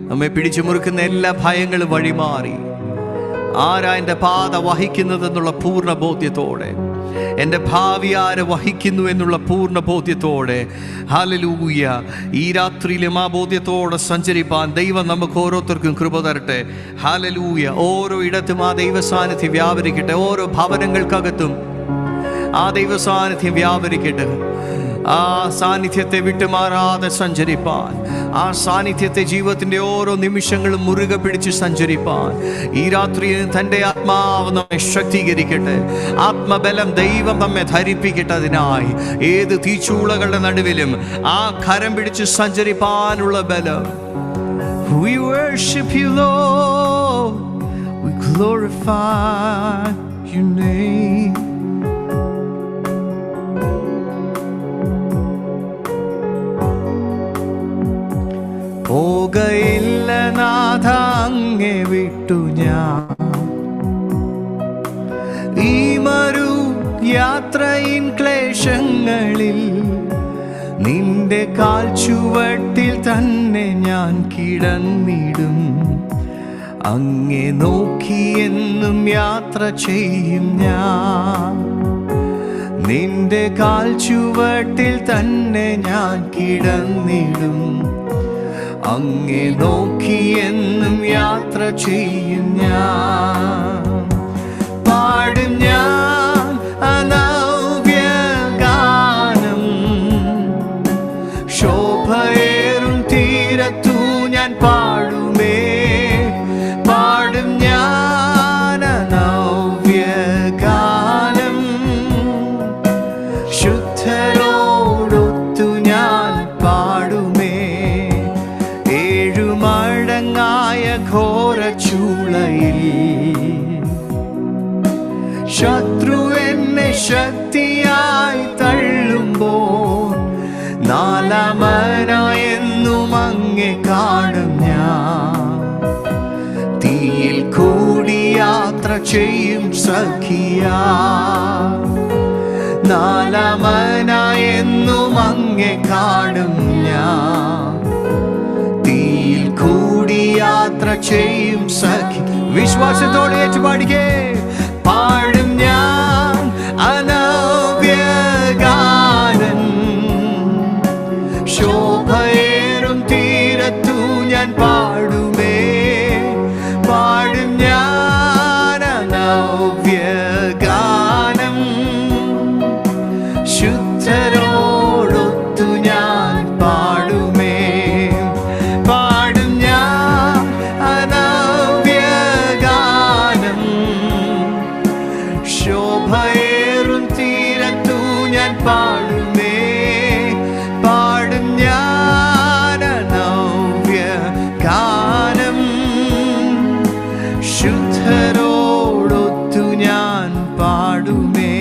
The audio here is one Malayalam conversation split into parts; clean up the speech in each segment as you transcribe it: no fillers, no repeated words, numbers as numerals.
നമ്മെ പിടിച്ചു മുറുക്കുന്ന എല്ലാ ഭയങ്ങളും വഴിമാറി ആരാ എൻ്റെ പാത വഹിക്കുന്നതെന്നുള്ള പൂർണ്ണ ബോധ്യത്തോടെ, എൻ്റെ ഭാവി ആര് വഹിക്കുന്നു എന്നുള്ള പൂർണ്ണ ബോധ്യത്തോടെ, ഹല്ലേലൂയ, ഈ രാത്രിയിലും ആ ബോധ്യത്തോടെ സഞ്ചരിപ്പാൻ ദൈവം നമുക്ക് ഓരോരുത്തർക്കും കൃപ തരട്ടെ. ഹല്ലേലൂയ. ഓരോ ഇടത്തും ആ ദൈവ സാന്നിധ്യം വ്യാപരിക്കട്ടെ. ഓരോ ഭവനങ്ങൾക്കകത്തും ആ ദൈവ സാന്നിധ്യം വ്യാപരിക്കട്ടെ. ആ സാന്നിധ്യത്തെ വിട്ടുമാറാതെ സഞ്ചരിപ്പാൻ, ആ സാന്നിധ്യത്തെ ജീവിതത്തിൻ്റെ ഓരോ നിമിഷങ്ങളും മുറുകെ പിടിച്ച് സഞ്ചരിപ്പാൻ ഈ രാത്രിയിൽ തൻ്റെ ആത്മാവ് നമ്മെ ശക്തീകരിക്കട്ടെ. ആത്മബലം ദൈവം നമ്മെ ധരിപ്പിക്കട്ടെ. അതിനായി ഏത് തീച്ചൂളകളുടെ നടുവിലും ആ കരം പിടിച്ച് സഞ്ചരിപ്പാനുള്ള ബലം. We worship you, Lord. We glorify your name. പോകയില്ല നാഥ അങ്ങേ വിട്ടു ഞാൻ, ഈ മരു യാത്രയിൻ ക്ലേശങ്ങളിൽ നിന്റെ കാൽച്ചുവട്ടിൽ തന്നെ ഞാൻ കിടന്നിടും. അങ്ങേ നോക്കി എന്നും യാത്ര ചെയ്യും ഞാൻ, നിന്റെ കാൽച്ചുവട്ടിൽ തന്നെ ഞാൻ കിടന്നിടും. അങ്ങേ നോക്കി എന്നും യാത്ര ചെയ്യും ഞാൻ. പാടും ഞാൻ അനവ്യഗാനം, ശോഭയേറും തീരത്തു ഞാൻ പാടുമേ. പാടും ഞാൻ അനവ്യഗാനം, ശുദ്ധരോടൊത്തു ഞാൻ പാടുമേ. ഏഴുമടങ്ങായ ഘോര ചൂളയിൽ ശത്രു എന്നെ ശക്തിയായി തള്ളുമ്പോൾ, നാലാമനായെന്നും അങ്ങേ കാണും ഞാൻ. തീയിൽ കൂടി യാത്ര ചെയ്യും സഖിയാ, നാലാമനായെന്നും അങ്ങേ കാണും ഞാൻ. തീയിൽ കൂടി യാത്ര ചെയ്യും സഖി. വിശ്വാസത്തോടെ ഏറ്റുപാടിക്കേ. പാടും ഞാൻ അനവ്യഗാനം, ശോഭയേറും തീരത്തു ഞാൻ പാടുമേ. പാടും ഞാൻ അനവ്യഗാനം, ശുദ്ധരോടൊത്തു ഞാൻ പാടുമേ. പാടും ഞാൻ അനവ്യഗാനം, ശോഭയേറും തീരത്തു ഞാൻ പാടുമേ. പാടും ഞാൻ അനവ്യഗാനം, ശുദ്ധരോടൊത്തു ഞാൻ പാടുമേ.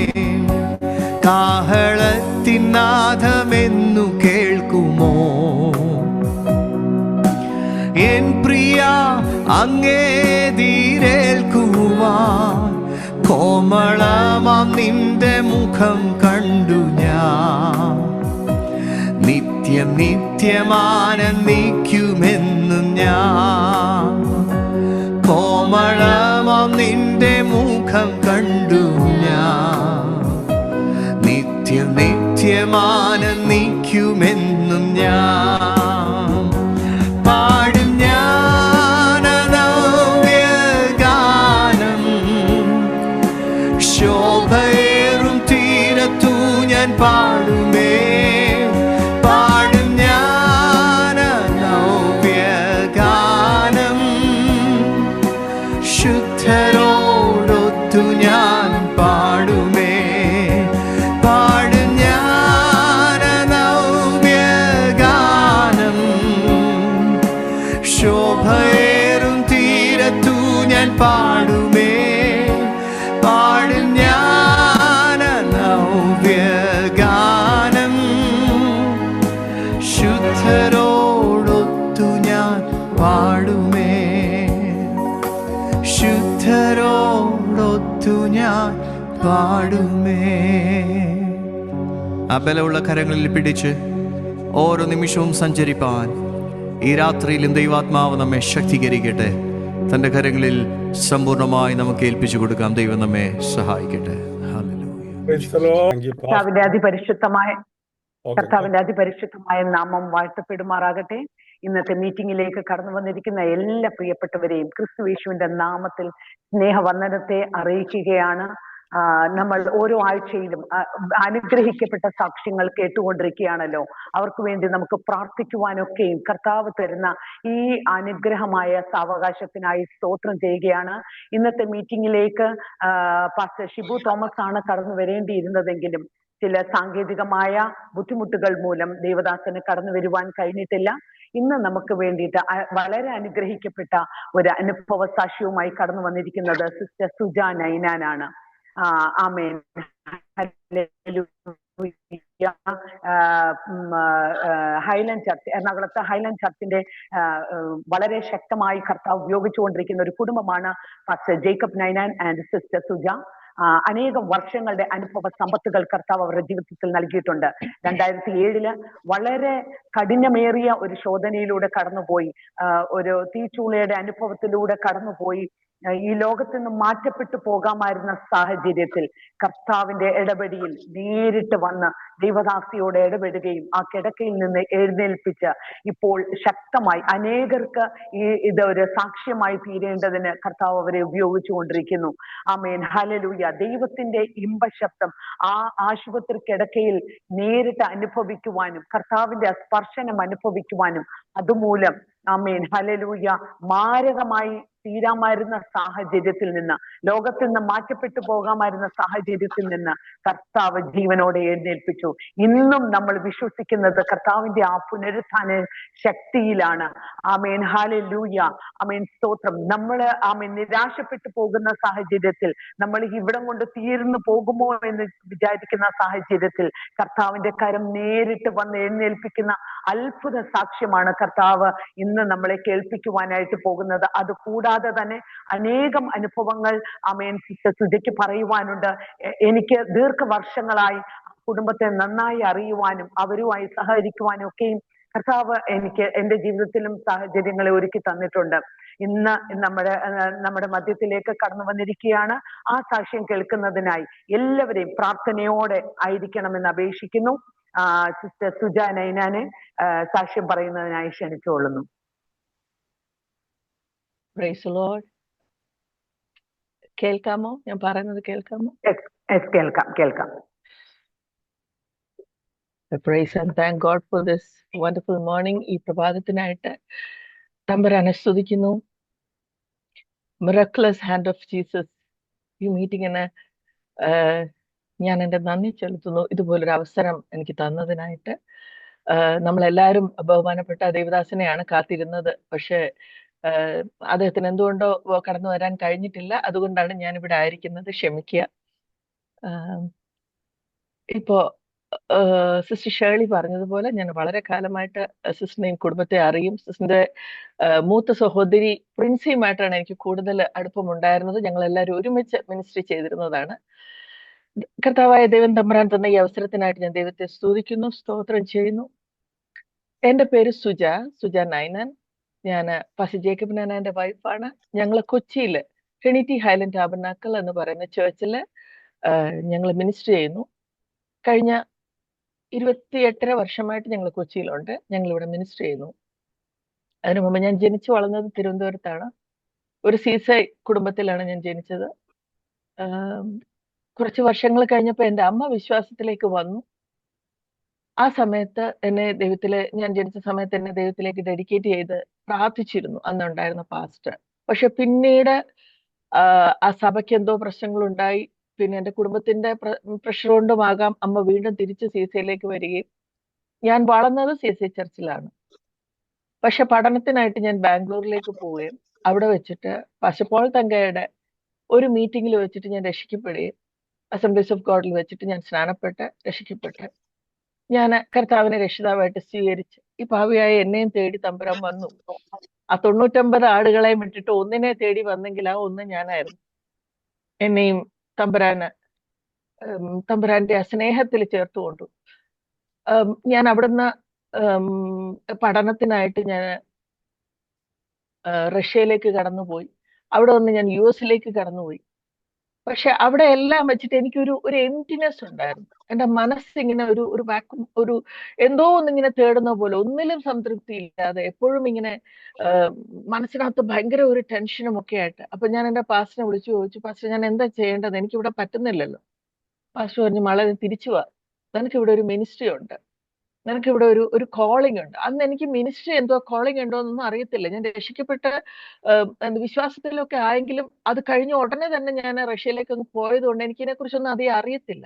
കാഹളത്തിൻ നാദമെന്നു കേൾക്കുമോ എൻ പ്രിയ അങ്ങേതിരേൽക്കുവാൻ? കോമളമാം നിന്റെ മുഖം കണ്ടു ഞാൻ, നിത്യം നിത്യമാനന്ദിക്കുമെന്നും ഞാൻ. കോമളമാം നിന്റെ മുഖം കണ്ടു ഞാൻ, നിത്യം നിത്യമാനന്ദിക്കുമെന്നും ഞാൻ. പാടും ഞാൻ അനവ്യഗാനം, ശോഭയേറും തീരത്തു ഞാൻ പാടുമേ. പാടും ഞാൻ അനവ്യഗാനം, ശുദ്ധരോടൊത്തു ഞാൻ പാടുമേ. പാടും ഞാൻ അനവ്യഗാനം, ശോഭയേറും തീരത്തു ഞാൻ പാടുമേ. പാടും ഞാൻ അനവ്യഗാനം, ശുദ്ധരോടൊത്തു ഞാൻ പാടുമേ. ശുദ്ധരോടൊത്തു ഞാൻ പാടുമേ. ആ ബലമുള്ള കരങ്ങളിൽ പിടിച്ച് ഓരോ നിമിഷവും സഞ്ചരിപ്പാൻ ഈ രാത്രിയിലും ദൈവാത്മാവ് നമ്മെ ശക്തീകരിക്കട്ടെ. തൻ്റെ കരങ്ങളിൽ സമ്പൂർണ്ണമായി നമുക്ക് ഏൽപ്പിച്ചു കൊടുക്കാം. ദൈവം നമ്മെ സഹായിക്കട്ടെ. കർത്താവിന്റെ അതിപരിശുദ്ധമായ നാമം വാഴ്ത്തപ്പെടുമാറാകട്ടെ. ഇന്നത്തെ മീറ്റിംഗിലേക്ക് കടന്നു വന്നിരിക്കുന്ന എല്ലാ പ്രിയപ്പെട്ടവരെയും ക്രിസ്തുയേശുവിന്റെ നാമത്തിൽ സ്നേഹവന്ദനത്തെ അറിയിക്കുകയാണ്. നമ്മൾ ഓരോ ആഴ്ചയിലും അനുഗ്രഹിക്കപ്പെട്ട സാക്ഷ്യങ്ങൾ കേട്ടുകൊണ്ടിരിക്കുകയാണല്ലോ. അവർക്ക് വേണ്ടി നമുക്ക് പ്രാർത്ഥിക്കുവാനൊക്കെയും കർത്താവ് തരുന്ന ഈ അനുഗ്രഹമായ സാവകാശത്തിനായി സ്തോത്രം ചെയ്യുകയാണ്. ഇന്നത്തെ മീറ്റിംഗിലേക്ക് പാസ്റ്റർ ഷിബു തോമസ് ആണ് കടന്നു വരേണ്ടിയിരുന്നതെങ്കിലും ചില സാങ്കേതികമായ ബുദ്ധിമുട്ടുകൾ മൂലം ദേവദാസന് കടന്നു വരുവാൻ കഴിഞ്ഞിട്ടില്ല. ഇന്ന് നമുക്ക് വേണ്ടിയിട്ട് വളരെ അനുഗ്രഹിക്കപ്പെട്ട ഒരു അനുഭവ സാക്ഷ്യവുമായി കടന്നു വന്നിരിക്കുന്നത് സിസ്റ്റർ സുജ നൈനാനാണ്. ആമേൻ. ഹൈലൻഡ് ചർച്ച്, എറണാകുളത്ത് ഹൈലൻഡ് ചർച്ചിന്റെ വളരെ ശക്തമായി കർത്താവ് ഉപയോഗിച്ചുകൊണ്ടിരിക്കുന്ന ഒരു കുടുംബമാണ് pastor Jacob Ninan and sister Suja. അനേകം വർഷങ്ങളുടെ അനുഭവ സമ്പത്തുകൾ കർത്താവ് അവരുടെ ജീവിതത്തിൽ നൽകിയിട്ടുണ്ട്. 2007 വളരെ കഠിനമേറിയ ഒരു ശോധനയിലൂടെ കടന്നുപോയി, ഒരു തീച്ചൂളയുടെ അനുഭവത്തിലൂടെ കടന്നുപോയി. ഈ ലോകത്ത് നിന്ന് മാറ്റപ്പെട്ടു പോകാമായിരുന്ന സാഹചര്യത്തിൽ കർത്താവിന്റെ ഇടപെടിയിൽ നേരിട്ട് വന്ന് ദൈവദാസിയോട് ഇടപെടുകയും ആ കിടക്കയിൽ നിന്ന് എഴുന്നേൽപ്പിച്ച് ഇപ്പോൾ ശക്തമായി അനേകർക്ക് ഇതൊരു സാക്ഷ്യമായി തീരേണ്ടതിന് കർത്താവ് അവരെ ഉപയോഗിച്ചുകൊണ്ടിരിക്കുന്നു. ആമേൻ. ഹല്ലേലൂയ. ദൈവത്തിന്റെ ഇമ്പശബ്ദം ആ ആശുപത്രി കിടക്കയിൽ നേരിട്ട് അനുഭവിക്കുവാനും കർത്താവിന്റെ സ്പർശനം അനുഭവിക്കുവാനും അതുമൂലം ആമേൻ ഹല്ലേലൂയ മാരകമായി തീരാമായിരുന്ന സാഹചര്യത്തിൽ നിന്ന്, ലോകത്തിൽ നിന്ന് മാറ്റപ്പെട്ടു പോകാമായിരുന്ന സാഹചര്യത്തിൽ നിന്ന് കർത്താവ് ജീവനോടെ എഴുന്നേൽപ്പിച്ചു. ഇന്നും നമ്മൾ വിശ്വസിക്കുന്നത് കർത്താവിന്റെ ആ പുനരുത്ഥാന ശക്തിയിലാണ്. Amen hallelujah. ആമേൻ സ്തോത്രം. നമ്മൾ ആമേൻ നിരാശപ്പെട്ടു പോകുന്ന സാഹചര്യത്തിൽ, നമ്മൾ ഇവിടം കൊണ്ട് തീർന്നു പോകുമോ എന്ന് വിചാരിക്കുന്ന സാഹചര്യത്തിൽ കർത്താവിന്റെ കരം നേരിട്ട് വന്ന് എഴുന്നേൽപ്പിക്കുന്ന അത്ഭുത സാക്ഷ്യമാണ് കർത്താവ് ഇന്ന് നമ്മളെ കേൾപ്പിക്കുവാനായിട്ട് പോകുന്നത്. അത് കൂടാതെ തന്നെ അനേകം അനുഭവങ്ങൾ ആമേൻ സിസ്റ്റർ സുജയ്ക്ക് പറയുവാനുണ്ട്. എനിക്ക് ദീർഘവർഷങ്ങളായി കുടുംബത്തെ നന്നായി അറിയുവാനും അവരുമായി സഹകരിക്കുവാനും ഒക്കെയും കർത്താവ് എനിക്ക് എന്റെ ജീവിതത്തിലും സാഹചര്യങ്ങളെ ഒരുക്കി തന്നിട്ടുണ്ട്. ഇന്ന് നമ്മുടെ മധ്യത്തിലേക്ക് കടന്നു വന്നിരിക്കുകയാണ്. ആ സാക്ഷ്യം കേൾക്കുന്നതിനായി എല്ലാവരെയും പ്രാർത്ഥനയോടെ ആയിരിക്കണമെന്ന് അപേക്ഷിക്കുന്നു. സിസ്റ്റർ സുജ നൈനാനെ സാക്ഷ്യം പറയുന്നതിനായി ക്ഷണിച്ചുകൊള്ളുന്നു. Praise Lord. കേൾക്കാമോ? ഞാൻ പറയുന്നത് കേൾക്കാമോ? കേൾക്കാം. Praise and thank God for this wonderful morning. ഈ പ്രഭാതത്തിനായിട്ട് തമ്പുരാനെ സ്തുതിക്കുന്നു. മിറക്ലസ് ഹാൻഡ് ഓഫ് ജീസസ് ഈ മീറ്റിങ്ങിന് ഞാൻ എൻ്റെ നന്ദി ചെലുത്തുന്നു, ഇതുപോലൊരു അവസരം എനിക്ക് തന്നതിനായിട്ട്. നമ്മളെല്ലാവരും ബഹുമാനപ്പെട്ട ദേവദാസനെയാണ് കാത്തിരുന്നത്. പക്ഷെ അദ്ദേഹത്തിന് എന്തുകൊണ്ടോ കടന്നു വരാൻ കഴിഞ്ഞിട്ടില്ല. അതുകൊണ്ടാണ് ഞാൻ ഇവിടെ ആയിരിക്കുന്നത്. ക്ഷമിക്കുക. ഇപ്പോ സിസ്റ്റർ ഷേർലി പറഞ്ഞതുപോലെ ഞാൻ വളരെ കാലമായിട്ട് സിസ്റ്ററിനെയും കുടുംബത്തെ അറിയും. സിസ്റ്ററിന്റെ മൂത്ത സഹോദരി പ്രിൻസിയുമായിട്ടാണ് എനിക്ക് കൂടുതൽ അടുപ്പമുണ്ടായിരുന്നത്. ഞങ്ങൾ എല്ലാവരും ഒരുമിച്ച് മിനിസ്ട്രി ചെയ്തിരുന്നതാണ്. കർത്താവായ ദൈവം തമ്പുരാൻ തന്ന ഈ അവസരത്തിനായിട്ട് ഞാൻ ദൈവത്തെ സ്തുതിക്കുന്നു, സ്തോത്രം ചെയ്യുന്നു. എൻ്റെ പേര് സുജ നൈനാൻ. ഞാൻ പാസ്റ്റർ ജേക്കബ് നൈനാന്റെ വൈഫാണ്. ഞങ്ങൾ കൊച്ചിയിൽ ട്രിനിറ്റി ഹൈലൻഡ് ടാബർനാക്കിൾ എന്ന് പറയുന്ന ചേർച്ചിൽ ഞങ്ങൾ മിനിസ്റ്റർ ചെയ്യുന്നു. കഴിഞ്ഞ 28.5 വർഷമായിട്ട് ഞങ്ങൾ കൊച്ചിയിലുണ്ട്. ഞങ്ങളിവിടെ മിനിസ്റ്റർ ചെയ്യുന്നു. അതിനു മുമ്പ് ഞാൻ ജനിച്ചു വളർന്നത് തിരുവനന്തപുരത്താണ്. ഒരു സീസൈ കുടുംബത്തിലാണ് ഞാൻ ജനിച്ചത്. കുറച്ച് വർഷങ്ങൾ കഴിഞ്ഞപ്പോൾ എൻ്റെ അമ്മ വിശ്വാസത്തിലേക്ക് വന്നു. ആ സമയത്ത് ഞാൻ ജനിച്ച സമയത്ത് എന്നെ ദൈവത്തിലേക്ക് ഡെഡിക്കേറ്റ് ചെയ്ത് പ്രാർത്ഥിച്ചിരുന്നു അന്നുണ്ടായിരുന്ന പാസ്റ്റർ. പക്ഷെ പിന്നീട് ആ സഭയ്ക്ക് എന്തോ പ്രശ്നങ്ങളുണ്ടായി. പിന്നെ എൻ്റെ കുടുംബത്തിന്റെ പ്രഷർ കൊണ്ടുമാകാം അമ്മ വീണ്ടും തിരിച്ച് CCയിലേക്ക് വരികയും, ഞാൻ വളർന്നത് CC ചർച്ചിലാണ്. പക്ഷെ പഠനത്തിനായിട്ട് ഞാൻ ബാംഗ്ലൂരിലേക്ക് പോവുകയും അവിടെ വെച്ചിട്ട് പാസ്റ്റർ പോൾ തങ്കയുടെ ഒരു മീറ്റിംഗിൽ വെച്ചിട്ട് ഞാൻ രക്ഷിക്കപ്പെടുകയും അസംബ്ലീസ് ഓഫ് ഗോഡിൽ വെച്ചിട്ട് ഞാൻ സ്നാനപ്പെട്ട് രക്ഷിക്കപ്പെട്ട് ഞാൻ കർത്താവിനെ രക്ഷിതാവായിട്ട് സ്വീകരിച്ച് ഈ പാവിയായ എന്നെയും തേടി തമ്പുരാൻ വന്നു. ആ 99 ആടുകളെയും വിട്ടിട്ട് ഒന്നിനെ തേടി വന്നെങ്കിൽ ആ ഒന്ന് ഞാനായിരുന്നു. എന്നെയും തമ്പുരാന്റെ ആ സ്നേഹത്തിൽ ചേർത്തുകൊണ്ടു. ഞാൻ അവിടുന്ന് പഠനത്തിനായിട്ട് ഞാൻ റഷ്യയിലേക്ക് കടന്നുപോയി. അവിടെ നിന്ന് ഞാൻ US കടന്നുപോയി. പക്ഷെ അവിടെ എല്ലാം വെച്ചിട്ട് എനിക്കൊരു എംപ്റ്റിനെസ് ഉണ്ടായിരുന്നു. എന്റെ മനസ്സിങ്ങനെ ഒരു വാക്വം, എന്തോ ഒന്നിങ്ങനെ തേടുന്ന പോലെ, ഒന്നിലും സംതൃപ്തി ഇല്ലാതെ എപ്പോഴും ഇങ്ങനെ മനസ്സിനകത്ത് ഭയങ്കര ഒരു ടെൻഷനും ഒക്കെ ആയിട്ട്. അപ്പൊ ഞാൻ എന്റെ പാസ്റ്ററിനെ വിളിച്ചു ചോദിച്ചു, പാസ്റ്റർ ഞാൻ എന്താ ചെയ്യേണ്ടത്, എനിക്കിവിടെ പറ്റുന്നില്ലല്ലോ. പാസ്റ്റർ പറഞ്ഞു, മളെ തിരിച്ചു വാ, നിനക്ക് ഇവിടെ ഒരു മിനിസ്ട്രി ഉണ്ട്, നിനക്ക് ഇവിടെ ഒരു കോളിംഗ് ഉണ്ട്. അന്ന് എനിക്ക് മിനിസ്ട്രി എന്തോ കോളിംഗ് ഉണ്ടോ എന്നൊന്നും അറിയത്തില്ല. ഞാൻ രക്ഷിക്കപ്പെട്ട് വിശ്വാസത്തിലൊക്കെ ആയെങ്കിലും അത് കഴിഞ്ഞ ഉടനെ തന്നെ ഞാൻ റഷ്യയിലേക്ക് ഒന്ന് പോയത് കൊണ്ട് എനിക്ക് ഇതിനെ കുറിച്ചൊന്നും അധികം അറിയത്തില്ല.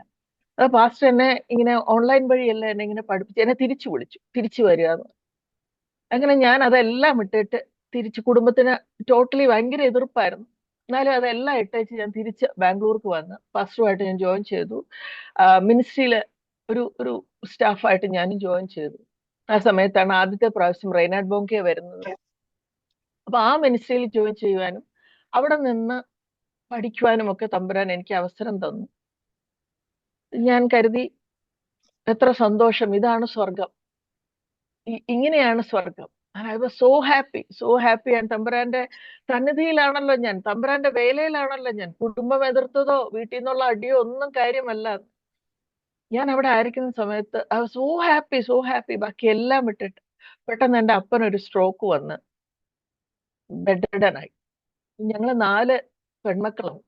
പാസ്റ്റർ എന്നെ ഇങ്ങനെ ഓൺലൈൻ വഴിയല്ല എന്നെ ഇങ്ങനെ പഠിപ്പിച്ച് എന്നെ തിരിച്ചു വിളിച്ചു, തിരിച്ചു വരിക എന്ന്. അങ്ങനെ ഞാൻ അതെല്ലാം ഇട്ടിട്ട് തിരിച്ച്, കുടുംബത്തിന് ടോട്ടലി ഭയങ്കര എതിർപ്പായിരുന്നു, എന്നാലും അതെല്ലാം ഇട്ടേച്ച് ഞാൻ തിരിച്ച് ബാംഗ്ലൂർക്ക് വന്ന് പാസ്റ്ററുമായിട്ട് ഞാൻ ജോയിൻ ചെയ്തു. മിനിസ്ട്രിയില് ഒരു സ്റ്റാഫായിട്ട് ഞാനും ജോയിൻ ചെയ്തു. ആ സമയത്താണ് ആദ്യത്തെ പ്രാവശ്യം റെയ്നാഡ് ബോങ്കെ വരുന്നത്. അപ്പൊ ആ മിനിസ്ട്രിയിൽ ജോയിൻ ചെയ്യുവാനും അവിടെ നിന്ന് പഠിക്കുവാനും ഒക്കെ തമ്പുരാൻ എനിക്ക് അവസരം തന്നു. ഞാൻ കരുതി, എത്ര സന്തോഷം, ഇതാണ് സ്വർഗം, ഇങ്ങനെയാണ് സ്വർഗം. I was so happy, so happy. And തമ്പുരാന്റെ സന്നിധിയിലാണല്ലോ ഞാൻ, തമ്പുരാന്റെ വേലയിലാണല്ലോ ഞാൻ. കുടുംബം എതിർത്തതോ വീട്ടിൽ നിന്നുള്ള അടിയോ ഒന്നും കാര്യമല്ല. ഞാൻ അവിടെ ആയിരിക്കുന്ന സമയത്ത് I was so happy, so happy. ബാക്കി എല്ലാം വിട്ടിട്ട് പെട്ടെന്ന് എന്റെ അപ്പൻ ഒരു സ്ട്രോക്ക് വന്ന് ബെഡ്രിഡനായി. ഞങ്ങള് 4 പെൺമക്കളാണ്,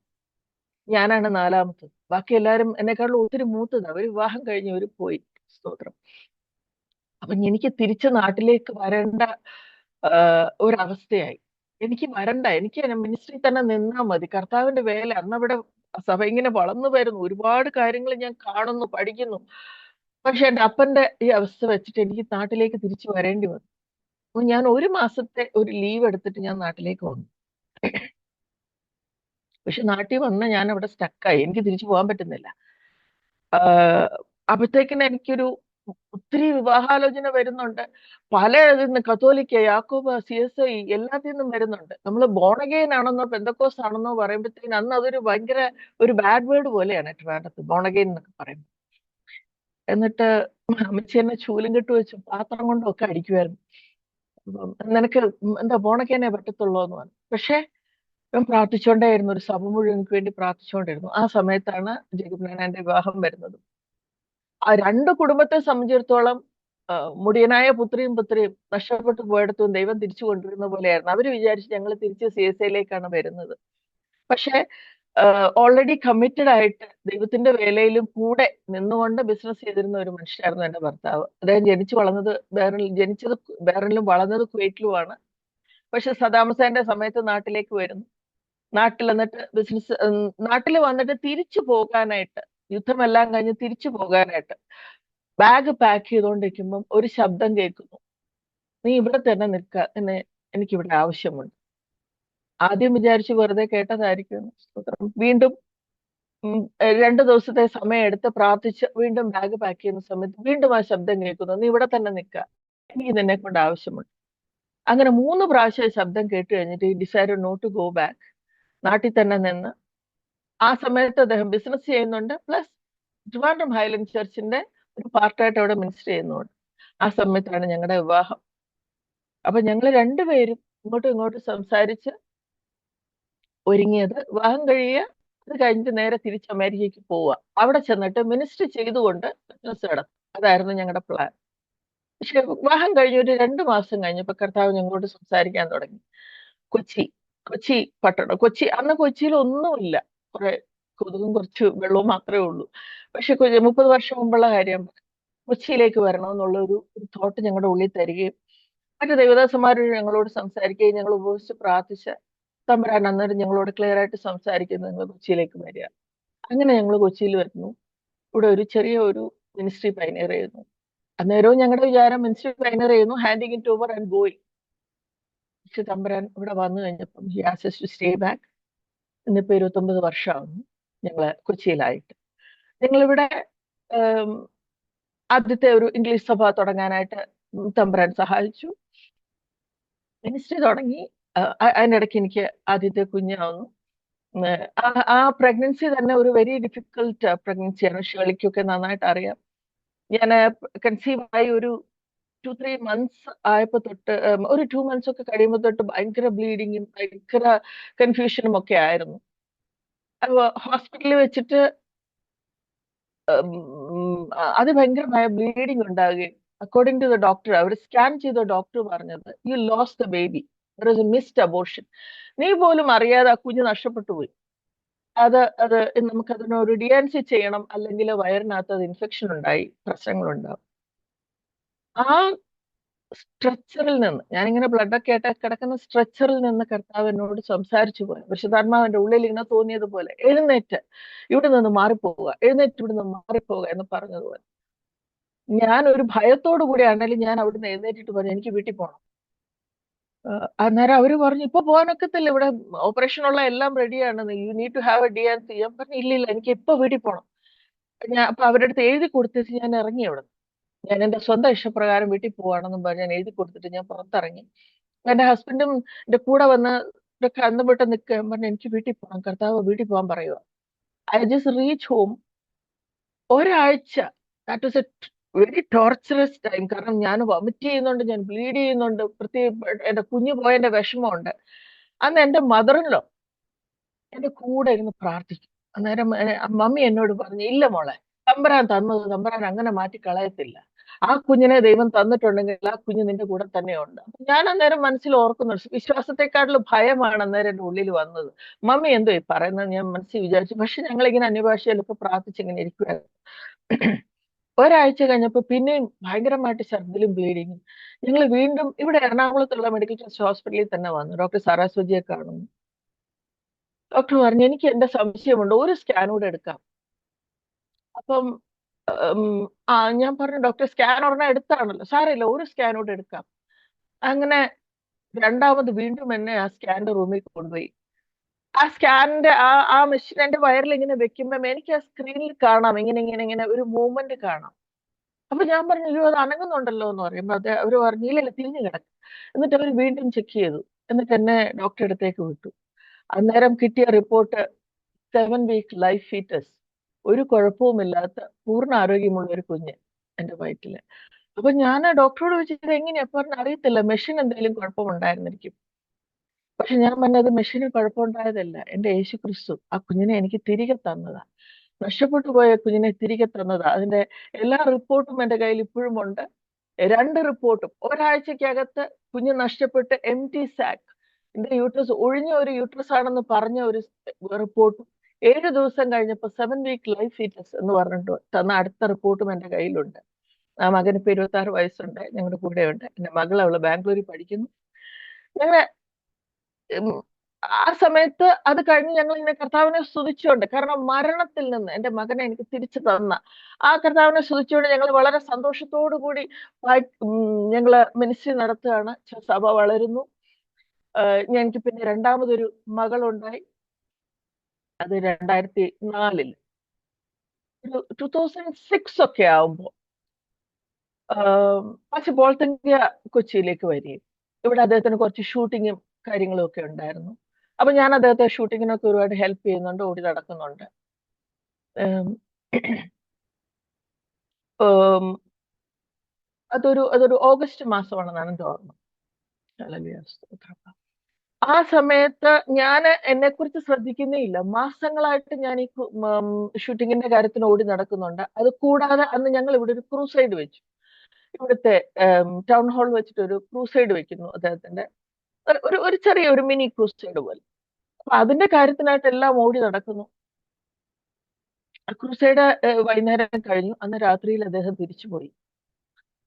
ഞാനാണ് 4ാമത്തത്. ബാക്കി എല്ലാവരും എന്നെക്കാളും ഒത്തിരി മൂത്തത്. അവര് വിവാഹം കഴിഞ്ഞവര് പോയി, സ്തോത്രം. അപ്പൊ എനിക്ക് തിരിച്ച് നാട്ടിലേക്ക് വരേണ്ട ഒരവസ്ഥയായി. എനിക്ക് വരണ്ട, എനിക്ക് മിനിസ്ട്രി തന്നെ നിന്നാ മതി, കർത്താവിന്റെ വേല. അന്നവിടെ സഭ ഇങ്ങനെ വളർന്നു വരുന്നു, ഒരുപാട് കാര്യങ്ങൾ ഞാൻ കാണുന്നു, പഠിക്കുന്നു. പക്ഷെ എന്റെ അപ്പന്റെ ഈ അവസ്ഥ വെച്ചിട്ട് എനിക്ക് നാട്ടിലേക്ക് തിരിച്ചു വരേണ്ടി വന്നു. അപ്പൊ ഞാൻ 1 മാസത്തെ ഒരു ലീവ് എടുത്തിട്ട് ഞാൻ നാട്ടിലേക്ക് വന്നു. പക്ഷെ നാട്ടിൽ വന്ന് ഞാൻ അവിടെ സ്റ്റക്കായി, എനിക്ക് തിരിച്ചു പോകാൻ പറ്റുന്നില്ല. അപ്പോഴത്തേക്കിന് എനിക്കൊരു ഒത്തിരി വിവാഹാലോചന വരുന്നുണ്ട്. പല കത്തോലിക്ക, യാക്കോബ, CSI എല്ലാത്തിൽ നിന്നും വരുന്നുണ്ട്. നമ്മൾ ബോണഗെയിൻ ആണെന്നോ പെന്തക്കോസ് ആണെന്നോ പറയുമ്പോഴത്തേക്കും അന്ന് അതൊരു ഭയങ്കര ഒരു ബാഡ് വേർഡ് പോലെയാണ് ട്രിവാൻഡ്രത്ത് ബോണഗെയിൻ എന്നൊക്കെ പറയുമ്പോൾ. എന്നിട്ട് അമ്മച്ചി എന്നെ ചൂലും കെട്ട് വെച്ച് പാത്രം കൊണ്ടൊക്കെ അടിക്കുമായിരുന്നു. നിനക്ക് എന്താ ബോണഗെയിനേ പറ്റത്തുള്ളൂ എന്ന് പറഞ്ഞു. പക്ഷെ ഞാൻ പ്രാർത്ഥിച്ചുകൊണ്ടേയിരുന്നു, ഒരു സഭ മുഴുവൻ എനിക്ക് വേണ്ടി പ്രാർത്ഥിച്ചുകൊണ്ടിരുന്നു. ആ സമയത്താണ് ജേക്കബ് നൈനാന്റെ വിവാഹം വരുന്നത്. ആ 2 കുടുംബത്തെ സംബന്ധിച്ചിടത്തോളം മുടിയനായ പുത്രിയും പുത്രിയും നഷ്ടപ്പെട്ടു പോയിടത്തും ദൈവം തിരിച്ചു കൊണ്ടുവരുന്ന പോലെയായിരുന്നു. അവര് വിചാരിച്ച് ഞങ്ങൾ തിരിച്ച് CSIയിലേക്കാണ് വരുന്നത്. പക്ഷെ ഓൾറെഡി കമ്മിറ്റഡ് ആയിട്ട് ദൈവത്തിന്റെ വേലയിലും കൂടെ നിന്നുകൊണ്ട് ബിസിനസ് ചെയ്തിരുന്ന ഒരു മനുഷ്യനായിരുന്നു എന്റെ ഭർത്താവ്. അദ്ദേഹം ജനിച്ചത് ബെഹ്റിനിലും വളർന്നത് കുവൈറ്റിലുമാണ്. പക്ഷെ സദ്ദാം ഹുസൈന്റെ സമയത്ത് നാട്ടിലേക്ക് വരുന്നു. നാട്ടിൽ വന്നിട്ട് നാട്ടിൽ വന്നിട്ട് തിരിച്ചു പോകാനായിട്ട്, യുദ്ധമെല്ലാം കഴിഞ്ഞ് തിരിച്ചു പോകാനായിട്ട് ബാഗ് പാക്ക് ചെയ്തുകൊണ്ടിരിക്കുമ്പം ഒരു ശബ്ദം കേൾക്കുന്നു, നീ ഇവിടെ തന്നെ നിൽക്കുക, എനിക്കിവിടെ ആവശ്യമുണ്ട്. ആദ്യം വിചാരിച്ചു വെറുതെ കേട്ടതായിരിക്കും. വീണ്ടും 2 ദിവസത്തെ സമയം എടുത്ത് പ്രാർത്ഥിച്ച് വീണ്ടും ബാഗ് പാക്ക് ചെയ്യുന്ന സമയത്ത് വീണ്ടും ആ ശബ്ദം കേൾക്കുന്നു, നീ ഇവിടെ തന്നെ നിൽക്കുക, എനിക്ക് നിന്നെ കൊണ്ട് ആവശ്യമുണ്ട്. അങ്ങനെ 3 പ്രാവശ്യം ശബ്ദം കേട്ട് കഴിഞ്ഞിട്ട് ഈ decide not to go back. നാട്ടിൽ തന്നെ നിന്ന് ആ സമയത്ത് അദ്ദേഹം ബിസിനസ് ചെയ്യുന്നുണ്ട്, പ്ലസ് ട്രിവാൻഡ്രം ഹൈലൻഡ് ചർച്ചിന്റെ ഒരു പാർട്ടായിട്ട് അവിടെ മിനിസ്റ്റർ ചെയ്യുന്നുണ്ട്. ആ സമയത്താണ് ഞങ്ങളുടെ വിവാഹം. അപ്പൊ ഞങ്ങൾ രണ്ടുപേരും ഇങ്ങോട്ടും ഇങ്ങോട്ടും സംസാരിച്ച് ഒരുങ്ങിയത്. വിവാഹം കഴിയുക, അത് കഴിഞ്ഞിട്ട് നേരെ തിരിച്ച് അമേരിക്കയ്ക്ക് പോവുക, അവിടെ ചെന്നിട്ട് മിനിസ്റ്റർ ചെയ്തുകൊണ്ട് ബിസിനസ് നടത്തും. അതായിരുന്നു ഞങ്ങളുടെ പ്ലാൻ. പക്ഷെ വിവാഹം കഴിഞ്ഞ് ഒരു 2 മാസം കഴിഞ്ഞപ്പോ കർത്താവ് ഞങ്ങളോട് സംസാരിക്കാൻ തുടങ്ങി. കൊച്ചി പട്ടണം, അന്ന് കൊച്ചിയിൽ ഒന്നുമില്ല, കുറെ കൊതുകും കുറച്ച് വെള്ളവും മാത്രമേ ഉള്ളൂ. പക്ഷെ 30 വർഷം മുമ്പുള്ള കാര്യം, കൊച്ചിയിലേക്ക് വരണമെന്നുള്ള ഒരു തോട്ട് ഞങ്ങളുടെ ഉള്ളിൽ തരികയും മറ്റു ദേവദാസന്മാരോട് ഞങ്ങളോട് സംസാരിക്കുകയും ഞങ്ങൾ ഉപയോഗിച്ച് പ്രാർത്ഥിച്ച് തമ്പുരാൻ അന്നേരം ഞങ്ങളോട് ക്ലിയർ ആയിട്ട് സംസാരിക്കുന്നു, നിങ്ങൾ കൊച്ചിയിലേക്ക് വരിക. അങ്ങനെ ഞങ്ങൾ കൊച്ചിയിൽ വരുന്നു. ഇവിടെ ഒരു ചെറിയ ഒരു മിനിസ്ട്രി പൈനീർ ചെയ്യുന്നു. അന്നേരവും ഞങ്ങളുടെ വിചാരം മിനിസ്ട്രി പൈനീർ ചെയ്യുന്നു, handing it over and going. പക്ഷെ തമ്പുരാൻ ഇവിടെ വന്നു കഴിഞ്ഞപ്പം he asks us to stay back. ഇന്നിപ്പോ 29 വർഷമാകുന്നു ഞങ്ങള് കൊച്ചിയിലായിട്ട്. ഞങ്ങളിവിടെ ആദ്യത്തെ ഒരു ഇംഗ്ലീഷ് സഭ തുടങ്ങാനായിട്ട് തമ്പുരാൻ സഹായിച്ചു. മിനിസ്ട്രി തുടങ്ങി. അതിനിടയ്ക്ക് എനിക്ക് ആദ്യത്തെ കുഞ്ഞാവുന്നു. ആ പ്രഗ്നൻസി തന്നെ ഒരു വെരി ഡിഫിക്കൽട്ട് പ്രഗ്നൻസിയാണ്. ഷേളിക്കൊക്കെ നന്നായിട്ട് അറിയാം. ഞാൻ കൺസീവ് ആയി ഒരു 2-3 months ആയപ്പോ തൊട്ട് ഒരു 2 months ഒക്കെ കഴിയുമ്പോ തൊട്ട് ഭയങ്കര ബ്ലീഡിങ്ങും ഭയങ്കര കൺഫ്യൂഷനും ഒക്കെ ആയിരുന്നു. അപ്പൊ ഹോസ്പിറ്റലിൽ വെച്ചിട്ട് അതിഭയങ്കരമായ ബ്ലീഡിങ് ഉണ്ടാകുകയും അക്കോർഡിംഗ് ടു ദ ഡോക്ടർ, അവർ സ്കാൻ ചെയ്ത ഡോക്ടർ പറഞ്ഞത് you lose the baby, missed abortion. നീ പോലും അറിയാതെ ആ കുഞ്ഞ് നഷ്ടപ്പെട്ടു പോയി. അത് നമുക്കതിനൊരു ഡിയാൻസി ചെയ്യണം, അല്ലെങ്കിൽ വയറിനകത്ത് അത് ഇൻഫെക്ഷൻ ഉണ്ടായി പ്രശ്നങ്ങളുണ്ടാവും. ആ സ്ട്രെച്ചറിൽ നിന്ന്, ഞാനിങ്ങനെ ബ്ലഡൊക്കെ ആയിട്ട് കിടക്കുന്ന സ്ട്രെച്ചറിൽ നിന്ന് കർത്താവ് എന്നോട് സംസാരിച്ചു പോയി. പരിശുദ്ധാത്മാവിന്റെ ഉള്ളിൽ ഇങ്ങനെ തോന്നിയതുപോലെ, എഴുന്നേറ്റ് ഇവിടെ നിന്ന് മാറിപ്പോവുക, എഴുന്നേറ്റ് ഇവിടെ നിന്ന് മാറിപ്പോവുക എന്ന് പറഞ്ഞതുപോലെ ഞാൻ ഒരു ഭയത്തോടു കൂടിയാണെങ്കിലും ഞാൻ അവിടുന്ന് എഴുന്നേറ്റിട്ട് പറഞ്ഞു എനിക്ക് വീട്ടിൽ പോകണം. അന്നേരം അവര് പറഞ്ഞു ഇപ്പൊ പോകാനൊക്കത്തില്ല, ഇവിടെ ഓപ്പറേഷൻ ഉള്ള എല്ലാം റെഡിയാണ്, you need to have a D and C. ഞാൻ പറഞ്ഞു ഇല്ലില്ല, എനിക്ക് ഇപ്പൊ വീട്ടിൽ പോകണം. അപ്പൊ അവരുടെ അടുത്ത് എഴുതി കൊടുത്തിട്ട് ഞാൻ ഇറങ്ങി അവിടെ. ഞാൻ എന്റെ സ്വന്തം ഇഷ്ടപ്രകാരം വീട്ടിൽ പോവാണെന്നും പറഞ്ഞ് ഞാൻ എഴുതി കൊടുത്തിട്ട് ഞാൻ പുറത്തിറങ്ങി. എന്റെ ഹസ്ബൻഡും എന്റെ കൂടെ വന്ന് ഇതൊക്കെ അന്തപ്പെട്ട് നിൽക്കാൻ പറഞ്ഞു എനിക്ക് വീട്ടിൽ പോകണം, കർത്താവ് വീട്ടിൽ പോകാൻ പറയുക. I just reach home. ഒരാഴ്ച that was a very torturous time. കാരണം ഞാൻ വൊമിറ്റ് ചെയ്യുന്നുണ്ട്, ഞാൻ ബ്ലീഡ് ചെയ്യുന്നുണ്ട്, പ്രത്യേക എന്റെ കുഞ്ഞു പോയതിന്റെ വിഷമമുണ്ട്. അന്ന് എന്റെ മദറിലോ എന്റെ കൂടെ ഇരുന്ന് പ്രാർത്ഥിക്കും. അന്നേരം മമ്മി എന്നോട് പറഞ്ഞു ഇല്ല മോളെ, തമ്പുരാൻ തന്നത് തമ്പുരാൻ അങ്ങനെ മാറ്റി കളയത്തില്ല. ആ കുഞ്ഞിനെ ദൈവം തന്നിട്ടുണ്ടെങ്കിൽ ആ കുഞ്ഞ് നിന്റെ കൂടെ തന്നെയുണ്ട്. അപ്പൊ ഞാൻ അന്നേരം മനസ്സിൽ ഓർക്കുന്നു, വിശ്വാസത്തെക്കാട്ടിലും ഭയമാണ് അന്നേരം എന്റെ ഉള്ളിൽ വന്നത്. മമ്മി എന്തോ ഈ പറയുന്നത് ഞാൻ മനസ്സിൽ വിചാരിച്ചു. പക്ഷെ ഞങ്ങളിങ്ങനെ അന്യഭാഷയിലൊക്കെ പ്രാർത്ഥിച്ചിങ്ങനെ ഇരിക്കുവായിരുന്നു. ഒരാഴ്ച കഴിഞ്ഞപ്പോ പിന്നെയും ഭയങ്കരമായിട്ട് ഛർദിലും ബ്ലീഡിങ്ങും. ഞങ്ങൾ വീണ്ടും ഇവിടെ എറണാകുളത്തുള്ള മെഡിക്കൽ ട്രസ്റ്റ് ഹോസ്പിറ്റലിൽ തന്നെ വന്നു. ഡോക്ടർ സരസ്വതിയെ കാണുന്നു. ഡോക്ടർ പറഞ്ഞു എനിക്ക് എന്റെ സംശയമുണ്ട്, ഒരു സ്കാൻ കൂടെ എടുക്കാം. അപ്പം ഞാൻ പറഞ്ഞു ഡോക്ടർ സ്കാൻ ഒരെണ്ണം എടുത്താണല്ലോ, സാരമില്ല ഒരു സ്കാൻ കൂടെ എടുക്കാം. അങ്ങനെ രണ്ടാമത് വീണ്ടും എന്നെ ആ സ്കാനിന്റെ റൂമിൽ കൊണ്ടുപോയി. ആ സ്കാനിന്റെ ആ മെഷീൻ എന്റെ വയറിൽ ഇങ്ങനെ വെക്കുമ്പം എനിക്ക് ആ സ്ക്രീനിൽ കാണാം ഇങ്ങനെ ഇങ്ങനെ ഇങ്ങനെ ഒരു മൂവ്മെന്റ് കാണാം. അപ്പൊ ഞാൻ പറഞ്ഞു അയ്യോ അത് അനങ്ങുന്നുണ്ടല്ലോ എന്ന് പറയുമ്പോ അവര് പറഞ്ഞു ഇല്ലല്ല തിരിഞ്ഞു കിടക്കും. എന്നിട്ട് അവർ വീണ്ടും ചെക്ക് ചെയ്തു. എന്നിട്ട് എന്നെ ഡോക്ടറെ അടുത്തേക്ക് വിട്ടു. അന്നേരം കിട്ടിയ റിപ്പോർട്ട് 7 week ലൈഫ് ഫീറ്റസ്, ഒരു കുഴപ്പവുമില്ലാത്ത പൂർണ്ണ ആരോഗ്യമുള്ള ഒരു കുഞ്ഞ് എന്റെ വയറ്റില്. അപ്പൊ ഞാൻ ഡോക്ടറോട് ചോദിച്ചത് എങ്ങനെയാ പറഞ്ഞ അറിയത്തില്ല, മെഷീൻ എന്തെങ്കിലും കുഴപ്പമുണ്ടായിരുന്നിരിക്കും. പക്ഷെ ഞാൻ പറഞ്ഞത് മെഷീന് കുഴപ്പമുണ്ടായതല്ല, എന്റെ യേശു ക്രിസ്തു ആ കുഞ്ഞിനെ എനിക്ക് തിരികെ തന്നതാ, നഷ്ടപ്പെട്ടു പോയ കുഞ്ഞിനെ തിരികെ തന്നതാ. അതിന്റെ എല്ലാ റിപ്പോർട്ടും എന്റെ കയ്യിൽ ഇപ്പോഴും ഉണ്ട്. 2 റിപ്പോർട്ടും ഒരാഴ്ചക്കകത്ത് കുഞ്ഞ് നഷ്ടപ്പെട്ട് എംറ്റി സാക്ക്, എന്റെ യൂട്രസ് ഒഴിഞ്ഞ ഒരു യൂട്രസ് ആണെന്ന് പറഞ്ഞ ഒരു റിപ്പോർട്ടും 7 ദിവസം കഴിഞ്ഞപ്പോ 7 week ലൈഫ് ഫീറ്റസ് എന്ന് പറഞ്ഞിട്ട് തന്ന അടുത്ത റിപ്പോർട്ടും എന്റെ കയ്യിലുണ്ട്. ആ മകന് ഇപ്പൊ 26 വയസ്സുണ്ട്, ഞങ്ങളുടെ കൂടെയുണ്ട്. എന്റെ മകൾ അവള് ബാംഗ്ലൂരിൽ പഠിക്കുന്നു. ഞങ്ങള് ആ സമയത്ത് അത് കഴിഞ്ഞ് ഞങ്ങൾ ഇങ്ങനെ കർത്താവിനെ സ്തുതിച്ചുകൊണ്ട്, കാരണം മരണത്തിൽ നിന്ന് എന്റെ മകനെ എനിക്ക് തിരിച്ചു തന്ന ആ കർത്താവിനെ സ്തുതിച്ചുകൊണ്ട് ഞങ്ങൾ വളരെ സന്തോഷത്തോടു കൂടി ഞങ്ങള് മിനിസ്ട്രി നടത്തുകയാണ്. സഭ വളരുന്നു. എനിക്ക് പിന്നെ രണ്ടാമതൊരു മകളുണ്ടായി. അത് 2004 ഒരു 2006 ഒക്കെ ആവുമ്പോ പക്ഷെ പോൾത്തങ്ക കൊച്ചിയിലേക്ക് വരികയും ഇവിടെ അദ്ദേഹത്തിന് കുറച്ച് ഷൂട്ടിങ്ങും കാര്യങ്ങളും ഒക്കെ ഉണ്ടായിരുന്നു. അപ്പൊ ഞാൻ അദ്ദേഹത്തെ ഷൂട്ടിങ്ങിനൊക്കെ ഒരുപാട് ഹെൽപ്പ് ചെയ്യുന്നുണ്ട്, ഓടി നടക്കുന്നുണ്ട്. അതൊരു ഓഗസ്റ്റ് മാസമാണെന്നാണ് എൻ്റെ ഓർമ്മ. ആ സമയത്ത് ഞാൻ എന്നെ കുറിച്ച് ശ്രദ്ധിക്കുന്നേ ഇല്ല. മാസങ്ങളായിട്ട് ഞാൻ ഈ ഷൂട്ടിങ്ങിന്റെ കാര്യത്തിന് ഓടി നടക്കുന്നുണ്ട്. അത് കൂടാതെ അന്ന് ഞങ്ങൾ ഇവിടെ ഒരു ക്രൂസൈഡ് വെച്ചു. ഇവിടുത്തെ ടൗൺ ഹാൾ വെച്ചിട്ട് ഒരു ക്രൂസൈഡ് വെക്കുന്നു അദ്ദേഹത്തിന്റെ, ഒരു ചെറിയ ഒരു മിനി ക്രൂസൈഡ് പോലെ. അപ്പൊ അതിന്റെ കാര്യത്തിനായിട്ട് എല്ലാം ഓടി നടക്കുന്നു. ക്രൂസൈഡ് വൈകുന്നേരം കഴിഞ്ഞു. അന്ന് രാത്രിയിൽ അദ്ദേഹം തിരിച്ചുപോയി.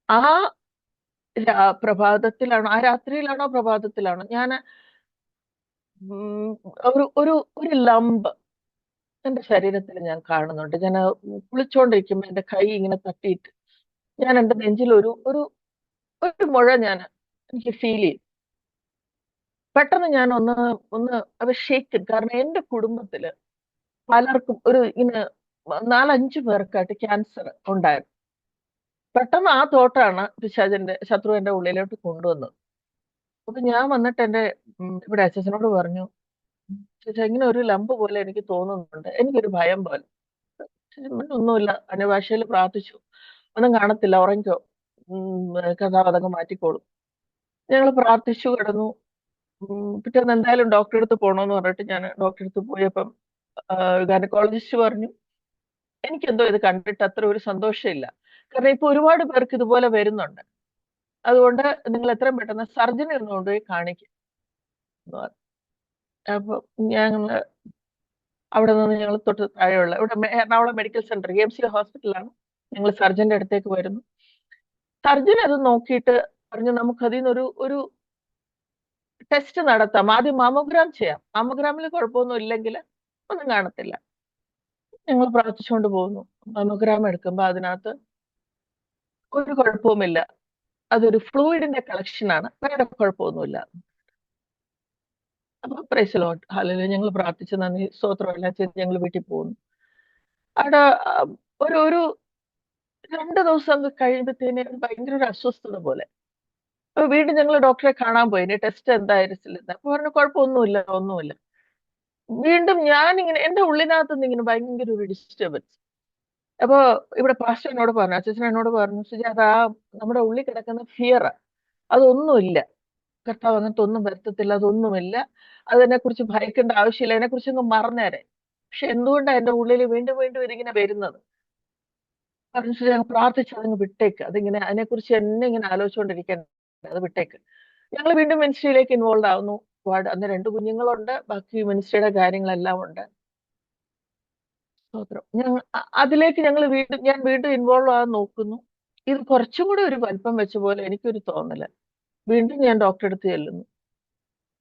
ആ പ്രഭാതത്തിലാണോ ആ രാത്രിയിലാണോ പ്രഭാതത്തിലാണോ ഞാൻ ഒരു ഒരു ഒരു ലംബ് എന്റെ ശരീരത്തിൽ ഞാൻ കാണുന്നുണ്ട്. ഞാൻ കുളിച്ചോണ്ടിരിക്കുമ്പോ എന്റെ കൈ ഇങ്ങനെ തട്ടിയിട്ട് ഞാൻ എന്റെ നെഞ്ചിൽ ഒരു ഒരു ഒരു മുഴ എനിക്ക് ഫീൽ ചെയ്യും. പെട്ടെന്ന് ഞാൻ ഒന്ന് അത് ഷേക്ക്, കാരണം എന്റെ കുടുംബത്തില് പലർക്കും ഇങ്ങനെ 4-5 പേർക്കായിട്ട് ക്യാൻസർ ഉണ്ടായിരുന്നു. പെട്ടെന്ന് ആ തോട്ടാണ് ശത്രു എന്റെ ഉള്ളിലോട്ട് കൊണ്ടുവന്നത്. അപ്പൊ ഞാൻ വന്നിട്ട് എന്റെ ഇവിടെ അച്ഛനോട് പറഞ്ഞു, ചേച്ചാ ഇങ്ങനെ ഒരു ലംബ് പോലെ എനിക്ക് തോന്നുന്നുണ്ട്, എനിക്കൊരു ഭയം പോലെ. ഒന്നുമില്ല, അന്യഭാഷയിൽ പ്രാർത്ഥിച്ചു, ഒന്നും കാണത്തില്ല, ഉറങ്ങിക്കോ. കഥാവ് അതങ്ങ് മാറ്റിക്കോളും. ഞങ്ങൾ പ്രാർത്ഥിച്ചു കിടന്നു. പിറ്റേന്ന് എന്തായാലും ഡോക്ടറെ അടുത്ത് പോകണമെന്ന് പറഞ്ഞിട്ട് ഞാൻ ഡോക്ടറെ അടുത്ത് പോയപ്പം ഗൈനക്കോളജിസ്റ്റ് പറഞ്ഞു എനിക്കെന്തോ ഇത് കണ്ടിട്ട് അത്ര ഒരു സന്തോഷമില്ല. കാരണം ഇപ്പൊ ഒരുപാട് പേർക്ക് ഇതുപോലെ വരുന്നുണ്ട്. അതുകൊണ്ട് നിങ്ങൾ എത്രയും പെട്ടെന്ന് സർജനെ ഒന്ന് കൊണ്ടുപോയി കാണിക്കും എന്ന് പറഞ്ഞു. അപ്പൊ ഞങ്ങള് അവിടെ നിന്ന് ഞങ്ങൾ തൊട്ട് താഴെയുള്ള ഇവിടെ എറണാകുളം മെഡിക്കൽ സെന്റർ KMC ഹോസ്പിറ്റലാണ്. ഞങ്ങൾ സർജന്റെ അടുത്തേക്ക് വരുന്നു. സർജൻ അത് നോക്കിയിട്ട് പറഞ്ഞു നമുക്ക് അതിൽ നിന്നൊരു ഒരു ടെസ്റ്റ് നടത്താം. ആദ്യം മാമോഗ്രാം ചെയ്യാം. മാമോഗ്രാമിൽ കുഴപ്പമൊന്നും ഇല്ലെങ്കിൽ ഒന്നും കാണത്തില്ല. ഞങ്ങൾ പ്രാർത്ഥിച്ചുകൊണ്ട് പോകുന്നു. മാമോഗ്രാം എടുക്കുമ്പോൾ അതിനകത്ത് ഒരു കുഴപ്പവുമില്ല. അതൊരു ഫ്ലൂയിഡിന്റെ കളക്ഷൻ ആണ്, വേറെ കുഴപ്പമൊന്നുമില്ല. അപ്പൊ പ്രൈസ് ലോർഡ്, ഹല്ലേലൂയ. ഞങ്ങൾ പ്രാർത്ഥിച്ച് നന്ദി സ്തോത്രം എല്ലാം ചെയ്ത് ഞങ്ങൾ വീട്ടിൽ പോകുന്നു. അവിടെ ഒരു ഒരു 2 ദിവസം കഴിയുമ്പത്തേന് ഭയങ്കര ഒരു അസ്വസ്ഥത പോലെ. അപ്പൊ വീണ്ടും ഞങ്ങൾ ഡോക്ടറെ കാണാൻ പോയി. ഇനി ടെസ്റ്റ് എന്തായിരിക്കും. അപ്പൊ പറഞ്ഞു കുഴപ്പമൊന്നുമില്ല, ഒന്നുമില്ല. വീണ്ടും ഞാനിങ്ങനെ എന്റെ ഉള്ളിനകത്ത് നിന്ന് ഇങ്ങനെ ഭയങ്കര ഒരു ഡിസ്റ്റർബൻസ്. അപ്പൊ ഇവിടെ പാസ്റ്റർ എന്നോട് പറഞ്ഞു, അച്ഛൻ എന്നോട് പറഞ്ഞു, സുജാത നമ്മുടെ ഉള്ളിൽ കിടക്കുന്ന ഫിയർ അതൊന്നുമില്ല. കർത്താവ് അങ്ങനത്തെ ഒന്നും വരുത്തത്തില്ല, അതൊന്നുമില്ല. അതിനെക്കുറിച്ച് ഭയക്കേണ്ട ആവശ്യമില്ല, അതിനെക്കുറിച്ച് അങ്ങ് മറന്നേരെ. പക്ഷെ എന്തുകൊണ്ടാണ് എന്റെ ഉള്ളിൽ വീണ്ടും വീണ്ടും ഇതിങ്ങനെ വരുന്നത്? പറഞ്ഞു ഞങ്ങൾ പ്രാർത്ഥിച്ച് അതങ്ങ് വിട്ടേക്ക്. അതിങ്ങനെ അതിനെക്കുറിച്ച് എന്നെ ഇങ്ങനെ ആലോചിച്ചുകൊണ്ടിരിക്കേണ്ട, അത് വിട്ടേക്ക്. ഞങ്ങൾ വീണ്ടും മിനിസ്ട്രിയിലേക്ക് ഇൻവോൾവ് ആവുന്നു. അന്ന് 2 കുഞ്ഞുങ്ങളുണ്ട്, ബാക്കി മിനിസ്ട്രിയുടെ കാര്യങ്ങളെല്ലാം ഉണ്ട്. സ്തോത്രം. അതിലേക്ക് ഞാൻ വീണ്ടും ഇൻവോൾവ് ആകാൻ നോക്കുന്നു. ഇത് കുറച്ചും കൂടെ ഒരു വലിപ്പം വെച്ച പോലെ എനിക്കൊരു തോന്നല്. വീണ്ടും ഞാൻ ഡോക്ടറെ അടുത്ത് ചെല്ലുന്നു.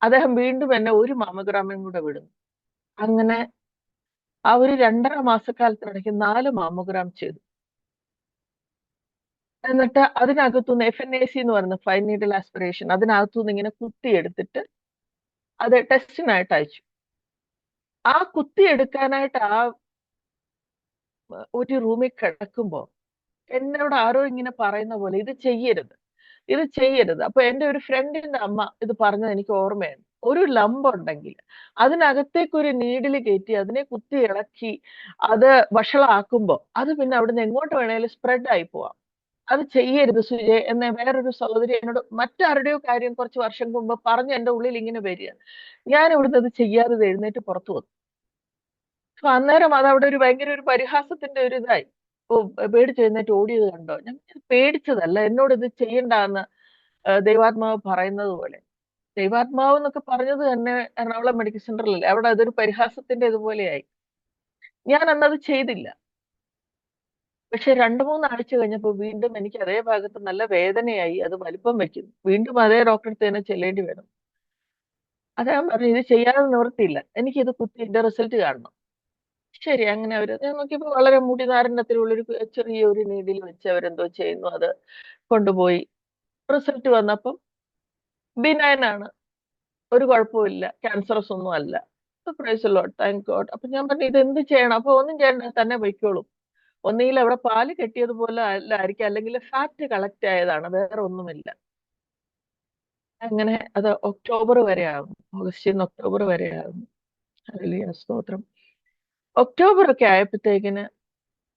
അദ്ദേഹം വീണ്ടും എന്നെ ഒരു മാമോഗ്രാമിനും കൂടെ വിടുന്നു. അങ്ങനെ ആ ഒരു 2.5 മാസക്കാലത്തിനിടയ്ക്ക് 4 മാമോഗ്രാം ചെയ്തു. എന്നിട്ട് അതിനകത്തുനിന്ന് FNAC എന്ന് പറയുന്ന ഫൈൻ നീഡിൽ ആസ്പിറേഷൻ, അതിനകത്തുനിന്ന് ഇങ്ങനെ കുത്തിയെടുത്തിട്ട് അത് ടെസ്റ്റിനായിട്ട് അയച്ചു. ആ കുത്തിയെടുക്കാനായിട്ട് ഒരു റൂമിൽ കിടക്കുമ്പോ എന്നോട് ആരോ ഇങ്ങനെ പറയുന്ന പോലെ ഇത് ചെയ്യരുത്, ഇത് ചെയ്യരുത്. അപ്പൊ എന്റെ ഒരു ഫ്രണ്ടിന്റെ അമ്മ ഇത് പറഞ്ഞത് എനിക്ക് ഓർമ്മയാണ്. ഒരു ലംബ് ഉണ്ടെങ്കിൽ അതിനകത്തേക്ക് ഒരു നീഡിൽ കയറ്റി അതിനെ കുത്തി ഇളക്കി അത് വഷളാക്കുമ്പോ അത് പിന്നെ അവിടുന്ന് എങ്ങോട്ട് വേണേലും സ്പ്രെഡ് ആയി പോവാം. അത് ചെയ്യരുത് സുജയ് എന്ന വേറൊരു സഹോദരി എന്നോട് മറ്റാരുടെയോ കാര്യം കുറച്ച് വർഷം മുമ്പ് പറഞ്ഞ് എന്റെ ഉള്ളിൽ ഇങ്ങനെ വരിക. ഞാൻ ഇവിടുന്ന് അത് ചെയ്യാതെ എഴുന്നേറ്റ് പുറത്തു വന്നു. അപ്പൊ അന്നേരം അത് അവിടെ ഒരു ഭയങ്കര ഒരു പരിഹാസത്തിന്റെ ഒരു ഇതായി. ഓ, പേടിച്ച് എഴുന്നേറ്റ് ഓടിയത് കണ്ടോ? ഞാൻ പേടിച്ചതല്ല, എന്നോട് ഇത് ചെയ്യണ്ടെന്ന് ദൈവാത്മാവ് പറയുന്നത് പോലെ. ദൈവാത്മാവ് എന്നൊക്കെ പറഞ്ഞത് തന്നെ എറണാകുളം മെഡിക്കൽ സെന്ററിലല്ലേ, അവിടെ അതൊരു പരിഹാസത്തിന്റെ ഇതുപോലെയായി. ഞാൻ അന്നത് ചെയ്തില്ല. പക്ഷെ 2-3 ആഴ്ച കഴിഞ്ഞപ്പോ വീണ്ടും എനിക്ക് അതേ ഭാഗത്ത് നല്ല വേദനയായി, അത് വലിപ്പം വെക്കുന്നു. വീണ്ടും അതേ ഡോക്ടറെ തന്നെ ചെല്ലേണ്ടി വരും. അദ്ദേഹം പറഞ്ഞു ഇത് ചെയ്യാതെ നിവൃത്തിയില്ല, എനിക്കിത് കുത്തി ഇതിന്റെ റിസൾട്ട് കാണണം. ശരി, അങ്ങനെ ഞാൻ നോക്കിയപ്പോ വളരെ മുടിനാരണ്യത്തിലുള്ളൊരു ചെറിയൊരു നീഡിൽ വെച്ച് അവരെന്തോ ചെയ്യുന്നു. അത് കൊണ്ടുപോയി റിസൾട്ട് വന്നപ്പം ബിനൈൻ ആണ്, ഒരു കുഴപ്പമില്ല, ക്യാൻസറസ് ഒന്നും അല്ല. Praise Lord, thank God. അപ്പൊ ഞാൻ പറഞ്ഞു ഇത് എന്ത് ചെയ്യണം? അപ്പൊ ഒന്നും ചെയ്യണ്ട, തന്നെ പൊയ്ക്കോളും. ഒന്നുകിൽ അവിടെ പാല് കെട്ടിയതുപോലെ അല്ലായിരിക്കും, അല്ലെങ്കിൽ ഫാറ്റ് കളക്ട് ആയതാണ്, വേറെ ഒന്നുമില്ല. അങ്ങനെ അത് ഒക്ടോബർ വരെ ആകും, ഓഗസ്റ്റിൽ നിന്ന് ഒക്ടോബർ വരെ ആകും. ഹല്ലേലൂയ, സ്തോത്രം. ഒക്ടോബർ ഒക്കെ ആയപ്പോഴത്തേക്കിന്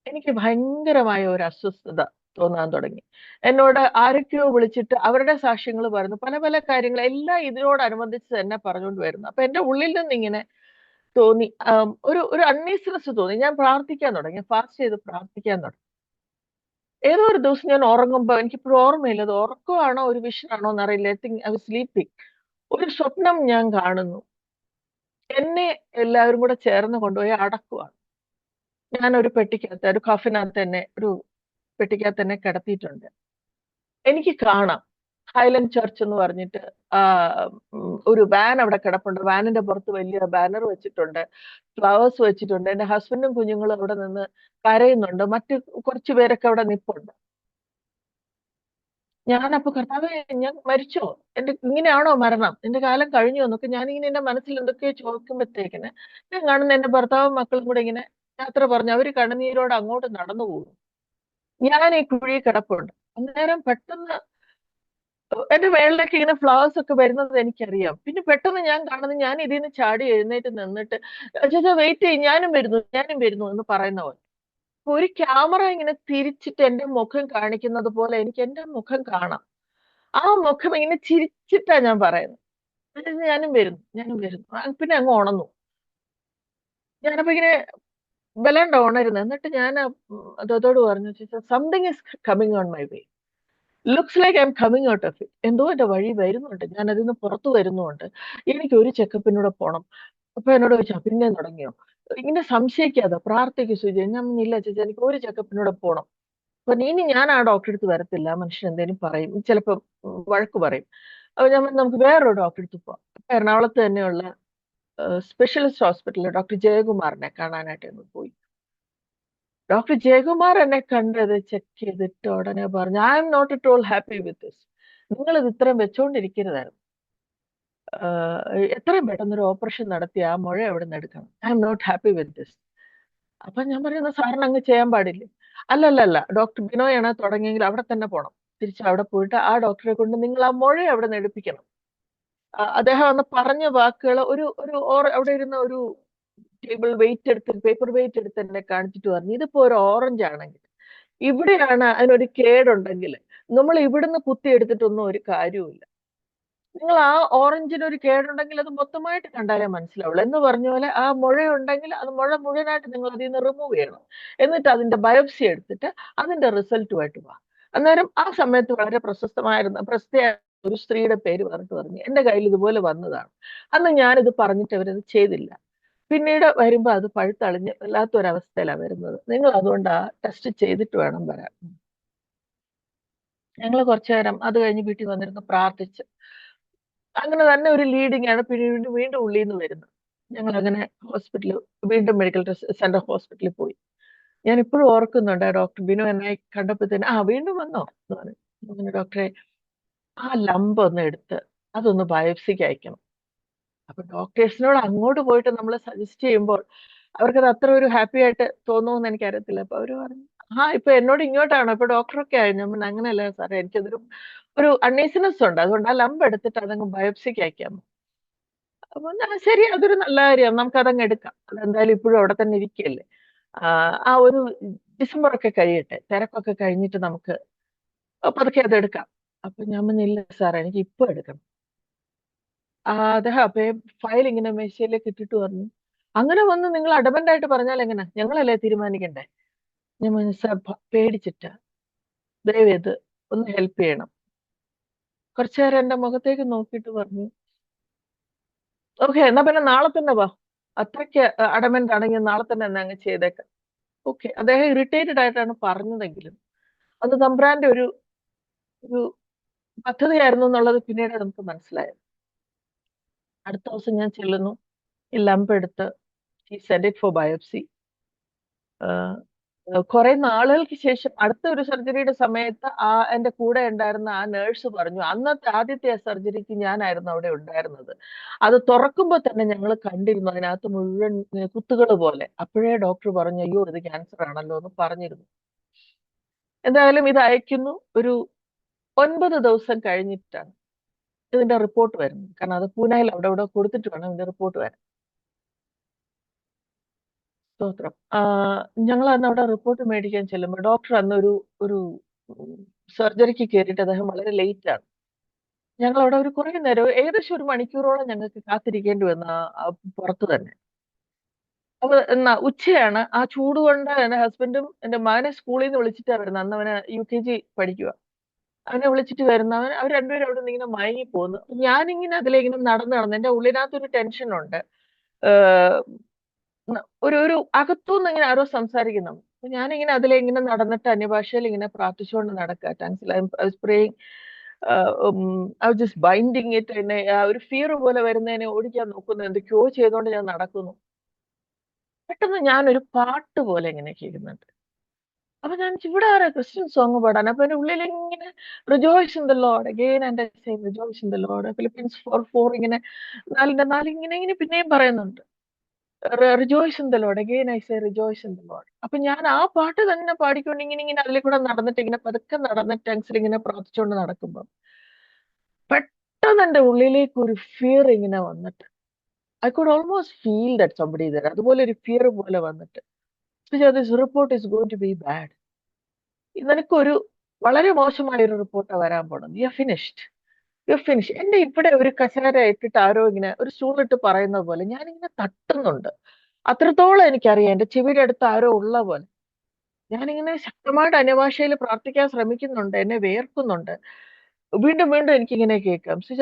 എനിക്ക് ഭയങ്കരമായ ഒരു അസ്വസ്ഥത തോന്നാൻ തുടങ്ങി. എന്നോട് ആരൊക്കെയോ വിളിച്ചിട്ട് അവരുടെ സാക്ഷ്യങ്ങൾ പറഞ്ഞു, പല പല കാര്യങ്ങൾ എല്ലാം ഇതിനോടനുബന്ധിച്ച് തന്നെ പറഞ്ഞുകൊണ്ട് വരുന്നു. അപ്പൊ എന്റെ ഉള്ളിൽ നിന്ന് ഇങ്ങനെ തോന്നി, ഒരു ഒരു അൺഈസിനെസ് തോന്നി. ഞാൻ പ്രാർത്ഥിക്കാൻ തുടങ്ങി, ഫാസ്റ്റ് ചെയ്ത് പ്രാർത്ഥിക്കാൻ തുടങ്ങി. ഏതോ ഒരു ദിവസം ഞാൻ ഉറങ്ങുമ്പോ, എനിക്കിപ്പോഴും ഓർമ്മയില്ല അത് ഉറക്കമാണോ ഒരു വിഷൻ ആണോ എന്നറിയില്ല, ഐ വാസ് സ്ലീപ്പിംഗ്. ഒരു സ്വപ്നം ഞാൻ കാണുന്നു, എന്നെ എല്ലാവരും കൂടെ ചേർന്ന് കൊണ്ടുപോയി അടക്കുവാണ്. ഞാൻ ഒരു പെട്ടിക്കകത്ത്, ഒരു കഫിനകത്ത് തന്നെ, ഒരു പെട്ടിക്കകത്ത് തന്നെ കിടത്തിയിട്ടുണ്ട്. എനിക്ക് കാണാം ഹൈലൻഡ് ചർച്ച് എന്ന് പറഞ്ഞിട്ട് ഒരു വാൻ അവിടെ കിടപ്പുണ്ട്. വാനിന്റെ പുറത്ത് വലിയ ബാനർ വെച്ചിട്ടുണ്ട്, ഫ്ലവേഴ്സ് വെച്ചിട്ടുണ്ട്. എന്റെ ഹസ്ബൻഡും കുഞ്ഞുങ്ങളും അവിടെ നിന്ന് കരയുന്നുണ്ട്, മറ്റു കുറച്ചു പേരൊക്കെ അവിടെ നിപ്പുണ്ട്. ഞാനപ്പോ കർത്താവേ, ഞാൻ മരിച്ചോ? ഇങ്ങനെയാണോ മരണം? എന്റെ കാലം കഴിഞ്ഞോ എന്നൊക്കെ ഞാനിങ്ങനെ എന്റെ മനസ്സിൽ എന്തൊക്കെയോ ചോദിക്കുമ്പോഴത്തേക്കിന് ഞാൻ കാണുന്ന എന്റെ ഭർത്താവും മക്കളും കൂടെ ഇങ്ങനെ യാത്ര പറഞ്ഞു അവര് കണ്ണുനീരോടെ അങ്ങോട്ട് നടന്നു പോകും. ഞാൻ ഈ കുഴി കിടപ്പുണ്ട്. അന്നേരം പെട്ടെന്ന് എന്റെ മേളിലേക്ക് ഇങ്ങനെ ഫ്ലവേഴ്സ് ഒക്കെ വരുന്നത് എനിക്കറിയാം. പിന്നെ പെട്ടെന്ന് ഞാൻ കാണുന്നത്, ഞാൻ ഇതിൽ നിന്ന് ചാടി എഴുന്നേറ്റ് നിന്നിട്ട് ചേച്ചാ വെയിറ്റ് ചെയ്യും, ഞാനും വരുന്നു എന്ന് പറയുന്ന പോലെ. അപ്പൊ ഒരു ക്യാമറ ഇങ്ങനെ തിരിച്ചിട്ട് എന്റെ മുഖം കാണിക്കുന്നത് പോലെ എനിക്ക് എന്റെ മുഖം കാണാം. ആ മുഖം ഇങ്ങനെ ചിരിച്ചിട്ടാ ഞാൻ പറയുന്നത്. എന്നിട്ട് ഞാനും വരുന്നു. പിന്നെ അങ്ങ് ഉണർന്നു. ഞാനപ്പോ ഇങ്ങനെ വല്ലാണ്ട് ഉണരുന്നു. എന്നിട്ട് ഞാൻ അതോട് പറഞ്ഞു, something is coming on my way. Looks like I am coming out of it. എന്തോ എന്റെ വഴി വരുന്നുണ്ട്, ഞാൻ അതിൽ നിന്ന് പുറത്തു വരുന്നുണ്ട്. എനിക്ക് ഒരു ചെക്കപ്പിനൂടെ പോണം. അപ്പൊ എന്നോട് ചോദിച്ചാ പിന്നെ തുടങ്ങിയോ? ഇങ്ങനെ സംശയിക്കാതെ പ്രാർത്ഥിക്കും സുജി. ഞാൻ ഇല്ല ചേച്ചി, എനിക്ക് ഒരു ചെക്കപ്പിനൂടെ പോണം. അപ്പൊ ഇനി ഞാൻ ആ ഡോക്ടറെ അടുത്ത് വരത്തില്ല. മനുഷ്യൻ എന്തെങ്കിലും പറയും, ചിലപ്പോ വഴക്ക് പറയും. അപ്പൊ ഞാൻ പറഞ്ഞു, നമുക്ക് വേറൊരു ഡോക്ടറെ അടുത്ത് പോവാം. അപ്പൊ എറണാകുളത്ത് തന്നെയുള്ള സ്പെഷ്യലിസ്റ്റ് ഹോസ്പിറ്റലിൽ ഡോക്ടർ ജയകുമാറിനെ കാണാനായിട്ട് ഞങ്ങൾ പോയി. ഡോക്ടർ ജയകുമാർ എന്നെ കണ്ടത് ചെക്ക് ചെയ്തിട്ട് ഉടനെ പറഞ്ഞു, I'm not at all happy with this. നിങ്ങൾ ഇത് ഇത്രയും വെച്ചോണ്ടിരിക്കരുതായിരുന്നു. എത്രയും പെട്ടെന്ന് ഒരു ഓപ്പറേഷൻ നടത്തി ആ മുഴ എവിടെ നിന്ന് എടുക്കണം. I'm not happy with this. അപ്പൊ ഞാൻ പറയുന്ന സാറിന് അങ്ങ് ചെയ്യാൻ പാടില്ലേ? അല്ലല്ല, ഡോക്ടർ ബിനോയാണ് തുടങ്ങിയെങ്കിൽ അവിടെ തന്നെ പോണം. തിരിച്ച് അവിടെ പോയിട്ട് ആ ഡോക്ടറെ കൊണ്ട് നിങ്ങൾ ആ മുഴ അവിടെ നിന്ന് എടുപ്പിക്കണം. അദ്ദേഹം അന്ന് പറഞ്ഞ വാക്കുകൾ അവിടെ ഇരുന്ന ഒരു ടേബിൾ വെയിറ്റ് എടുത്ത്, പേപ്പർ വെയിറ്റ് എടുത്ത് എന്നെ കാണിച്ചിട്ട് പറഞ്ഞു, ഇതിപ്പോ ഒരു ഓറഞ്ച് ആണെങ്കിൽ ഇവിടെയാണ് അതിനൊരു കേടുണ്ടെങ്കിൽ നമ്മൾ ഇവിടുന്ന് കുത്തി എടുത്തിട്ടൊന്നും ഒരു കാര്യവുമില്ല. നിങ്ങൾ ആ ഓറഞ്ചിന് ഒരു കേടുണ്ടെങ്കിൽ അത് മൊത്തമായിട്ട് കണ്ടാലേ മനസ്സിലാവുള്ളൂ. എന്ന് പറഞ്ഞ പോലെ ആ മുഴയുണ്ടെങ്കിൽ അത് മുഴ മുഴുവനായിട്ട് നിങ്ങൾ അതിൽ നിന്ന് റിമൂവ് ചെയ്യണം. എന്നിട്ട് അതിന്റെ ബയോപ്സി എടുത്തിട്ട് അതിന്റെ റിസൾട്ടുമായിട്ട് വാ. അന്നേരം ആ സമയത്ത് വളരെ പ്രശസ്തയായ ഒരു സ്ത്രീയുടെ പേര് പറഞ്ഞു, എന്റെ കയ്യിൽ ഇതുപോലെ വന്നതാണ്. അന്ന് ഞാനിത് പറഞ്ഞിട്ട് അവരത് ചെയ്തില്ല. പിന്നീട് വരുമ്പോ അത് പഴുത്തളിഞ്ഞ് വല്ലാത്തൊരവസ്ഥയിലാണ് വരുന്നത്. നിങ്ങൾ അതുകൊണ്ട് ആ ടെസ്റ്റ് ചെയ്തിട്ട് വേണം വരാൻ. ഞങ്ങൾ കുറച്ചു നേരം അത് കഴിഞ്ഞ് വീട്ടിൽ വന്നിരുന്ന് പ്രാർത്ഥിച്ച് അങ്ങനെ തന്നെ ഒരു ലീഡിങ് ആണ് പിന്നീട് വീണ്ടും ഉള്ളിൽ നിന്ന് വരുന്നത്. ഞങ്ങൾ അങ്ങനെ ഹോസ്പിറ്റലിൽ, വീണ്ടും മെഡിക്കൽ സെന്റർ ഹോസ്പിറ്റലിൽ പോയി. ഞാൻ ഇപ്പോഴും ഓർക്കുന്നുണ്ട്, ഡോക്ടർ ബിനു എന്നെ കണ്ടപ്പോഴത്തേന് വീണ്ടും വന്നോ എന്ന് പറഞ്ഞു. അങ്ങനെ ഡോക്ടറെ, ആ ലംബ് ഒന്ന് എടുത്ത് അതൊന്ന് ബയോപ്സിക്ക് അയക്കണം. അപ്പൊ ഡോക്ടേഴ്സിനോട് അങ്ങോട്ട് പോയിട്ട് നമ്മൾ സജസ്റ്റ് ചെയ്യുമ്പോൾ അവർക്കത് അത്ര ഒരു ഹാപ്പി ആയിട്ട് തോന്നുമെന്ന് എനിക്കറിയത്തില്ല. അപ്പൊ അവര് പറഞ്ഞു, ഇപ്പൊ എന്നോട് ഇങ്ങോട്ടാണോ, ഇപ്പൊ ഡോക്ടറൊക്കെ ആയി. ഞാൻ പറഞ്ഞു, അങ്ങനെയല്ല സാറേ, എനിക്കതൊരു അൺഈസിനെസ് ഉണ്ട്, അതുകൊണ്ട് ആ ലംബ് എടുത്തിട്ട് അതങ്ങ് ബയോപ്സിക്ക് അയക്കാം. അപ്പൊ ശരി, അതൊരു നല്ല കാര്യം, നമുക്ക് അതങ്ങ് എടുക്കാം. അതെന്തായാലും ഇപ്പോഴും അവിടെ തന്നെ ഇരിക്കുകയല്ലേ. ആ ഒരു ഡിസംബർ ഒക്കെ കഴിയട്ടെ, തിരക്കൊക്കെ കഴിഞ്ഞിട്ട് നമുക്ക് പതുക്കെ അത് എടുക്കാം. അപ്പൊ ഞാൻ പറഞ്ഞില്ല സാറേ, എനിക്ക് ഇപ്പൊ എടുക്കണം. അദ്ദേഹം അപ്പൊ ഫയൽ ഇങ്ങനെ മേശയിലേക്ക് ഇട്ടിട്ട് പറഞ്ഞു, അങ്ങനെ വന്ന് നിങ്ങൾ അഡമന്റ് ആയിട്ട് പറഞ്ഞാൽ എങ്ങനെ, ഞങ്ങളല്ലേ തീരുമാനിക്കണ്ടേ. ഞാൻ പറഞ്ഞു, സാർ പേടിച്ചിട്ട് ദയവേത് ഒന്ന് ഹെൽപ്പ് ചെയ്യണം. കുറച്ചു നേരം എന്റെ മുഖത്തേക്ക് നോക്കിയിട്ട് പറഞ്ഞു, ഓക്കെ എന്നാ പിന്നെ നാളെ തന്നെ വാ, അത്രയ്ക്ക് അഡമന്റ് ആണെങ്കിൽ നാളെ തന്നെ എന്നാ അങ്ങ് ചെയ്തേക്കാം. ഓക്കെ. അദ്ദേഹം ഇറിറ്റേറ്റഡ് ആയിട്ടാണ് പറഞ്ഞതെങ്കിലും അത് തമ്പ്രാന്റെ ഒരു ഒരു പദ്ധതിയായിരുന്നു എന്നുള്ളത് പിന്നീട് നമുക്ക് മനസ്സിലായത്. അടുത്ത ദിവസം ഞാൻ ചെല്ലുന്നു, ഈ ലംബ് എടുത്ത് സെൻഡ് ഇറ്റ് ഫോർ ബയോപ്സി. കുറെ നാളുകൾക്ക് ശേഷം അടുത്ത ഒരു സർജറിയുടെ സമയത്ത് എന്റെ കൂടെ ഉണ്ടായിരുന്ന ആ നേഴ്സ് പറഞ്ഞു, അന്നത്തെ ആദ്യത്തെ ആ സർജറിക്ക് ഞാനായിരുന്നു അവിടെ ഉണ്ടായിരുന്നത്. അത് തുറക്കുമ്പോൾ തന്നെ ഞങ്ങൾ കണ്ടിരുന്നു അതിനകത്ത് മുഴുവൻ കുത്തുകൾ പോലെ. അപ്പോഴേ ഡോക്ടർ പറഞ്ഞു, അയ്യോ ഇത് ക്യാൻസർ ആണല്ലോ എന്ന് പറഞ്ഞിരുന്നു. എന്തായാലും ഇത് അയക്കുന്നു. ഒരു 9 ദിവസം കഴിഞ്ഞിട്ടാണ് ഇതിന്റെ റിപ്പോർട്ട് വരുന്നത്. കാരണം അത് പൂനെയിൽ അവിടെ ഇവിടെ കൊടുത്തിട്ട് വേണം ഇതിന്റെ റിപ്പോർട്ട് വരാൻ. സ്തോത്രം. ഞങ്ങൾ അന്ന് അവിടെ റിപ്പോർട്ട് മേടിക്കാൻ ചെല്ലുമ്പോൾ ഡോക്ടർ അന്ന് ഒരു സർജറിക്ക് കയറിയിട്ട് അദ്ദേഹം വളരെ ലേറ്റ് ആണ്. ഞങ്ങൾ അവിടെ ഒരു കുറെ നേരം, ഏകദേശം ഒരു മണിക്കൂറോളം ഞങ്ങൾക്ക് കാത്തിരിക്കേണ്ടി വന്നു പുറത്ത് തന്നെ. അപ്പൊ ഉച്ചയാണ്. ആ ചൂട് കൊണ്ട് എന്റെ ഹസ്ബൻഡും എന്റെ മകനെ സ്കൂളിൽ നിന്ന് വിളിച്ചിട്ടാണ് വരുന്നത്. അന്ന് അവന് UKG പഠിക്കുക. അവനെ വിളിച്ചിട്ട് വരുന്നവൻ, അവർ രണ്ടുപേരും അവിടെ നിന്ന് ഇങ്ങനെ മയങ്ങി പോകുന്നു. ഞാനിങ്ങനെ അതിലിങ്ങനെ നടന്ന് എന്റെ ഉള്ളിനകത്തൊരു ടെൻഷനുണ്ട്. ഒരു അകത്തുനിന്ന് ഇങ്ങനെ ആരോ സംസാരിക്കുന്നു. അപ്പൊ ഞാനിങ്ങനെ അതിലിങ്ങനെ നടന്നിട്ട് അന്യഭാഷയിൽ ഇങ്ങനെ പ്രാർത്ഥിച്ചുകൊണ്ട് നടക്കുക. Just binding it. എന്നെ ഒരു ഫിയർ പോലെ വരുന്നതിനെ ഓടിക്കാൻ നോക്കുന്നു. എന്തൊക്കെയോ ചെയ്തുകൊണ്ട് ഞാൻ നടക്കുന്നു. പെട്ടെന്ന് ഞാനൊരു പാട്ട് പോലെ ഇങ്ങനെ കേൾക്കുന്നുണ്ട്. അപ്പൊ ഞാൻ ഇവിടെ ആരാ ക്രിസ്ത്യൻ സോങ് പാടാൻ. അപ്പൊ എന്റെ ഉള്ളിൽ ഇങ്ങനെ rejoice in the Lord again and I say rejoice in the Lord, Philippines 4:4 ഇങ്ങനെ 4:4 ഇങ്ങനെ പിന്നെയും പറയുന്നുണ്ട്, rejoice in the Lord again I say rejoice in the Lord. അപ്പൊ ഞാൻ ആ പാട്ട് തന്നെ പാടിക്കൊണ്ട് ഇങ്ങനെ അതിൽ കൂടെ നടന്നിട്ട് ഇങ്ങനെ പതുക്കെ നടന്നിട്ട് ടെൻസിൽ ഇങ്ങനെ പ്രാർത്ഥിച്ചുകൊണ്ട് നടക്കുമ്പോ പെട്ടെന്ന് എന്റെ ഉള്ളിലേക്ക് ഒരു ഫിയർ ഇങ്ങനെ വന്നിട്ട്, I could almost feel that somebody there. അതുപോലെ ഒരു ഫിയർ പോലെ വന്നിട്ട് Suja, this report is going to be bad. നിനക്കൊരു വളരെ മോശമായ ഒരു റിപ്പോർട്ടാണ് വരാൻ പോണത്. You finished, you finish. എന്റെ ഇവിടെ ഒരു കസേര ഇട്ടിട്ട് ആരോ ഇങ്ങനെ ഒരു സ്റ്റൂൾ ഇട്ട് പറയുന്ന പോലെ ഞാനിങ്ങനെ തട്ടുന്നുണ്ട്. അത്രത്തോളം എനിക്കറിയാം, എന്റെ ചെവിയുടെ അടുത്ത് ആരോ ഉള്ള പോലെ. ഞാനിങ്ങനെ ശക്തമായിട്ട് അന്യഭാഷയിൽ പ്രാർത്ഥിക്കാൻ ശ്രമിക്കുന്നുണ്ട്, എന്നെ വേർക്കുന്നുണ്ട്. വീണ്ടും വീണ്ടും എനിക്കിങ്ങനെ കേൾക്കാം, Suja,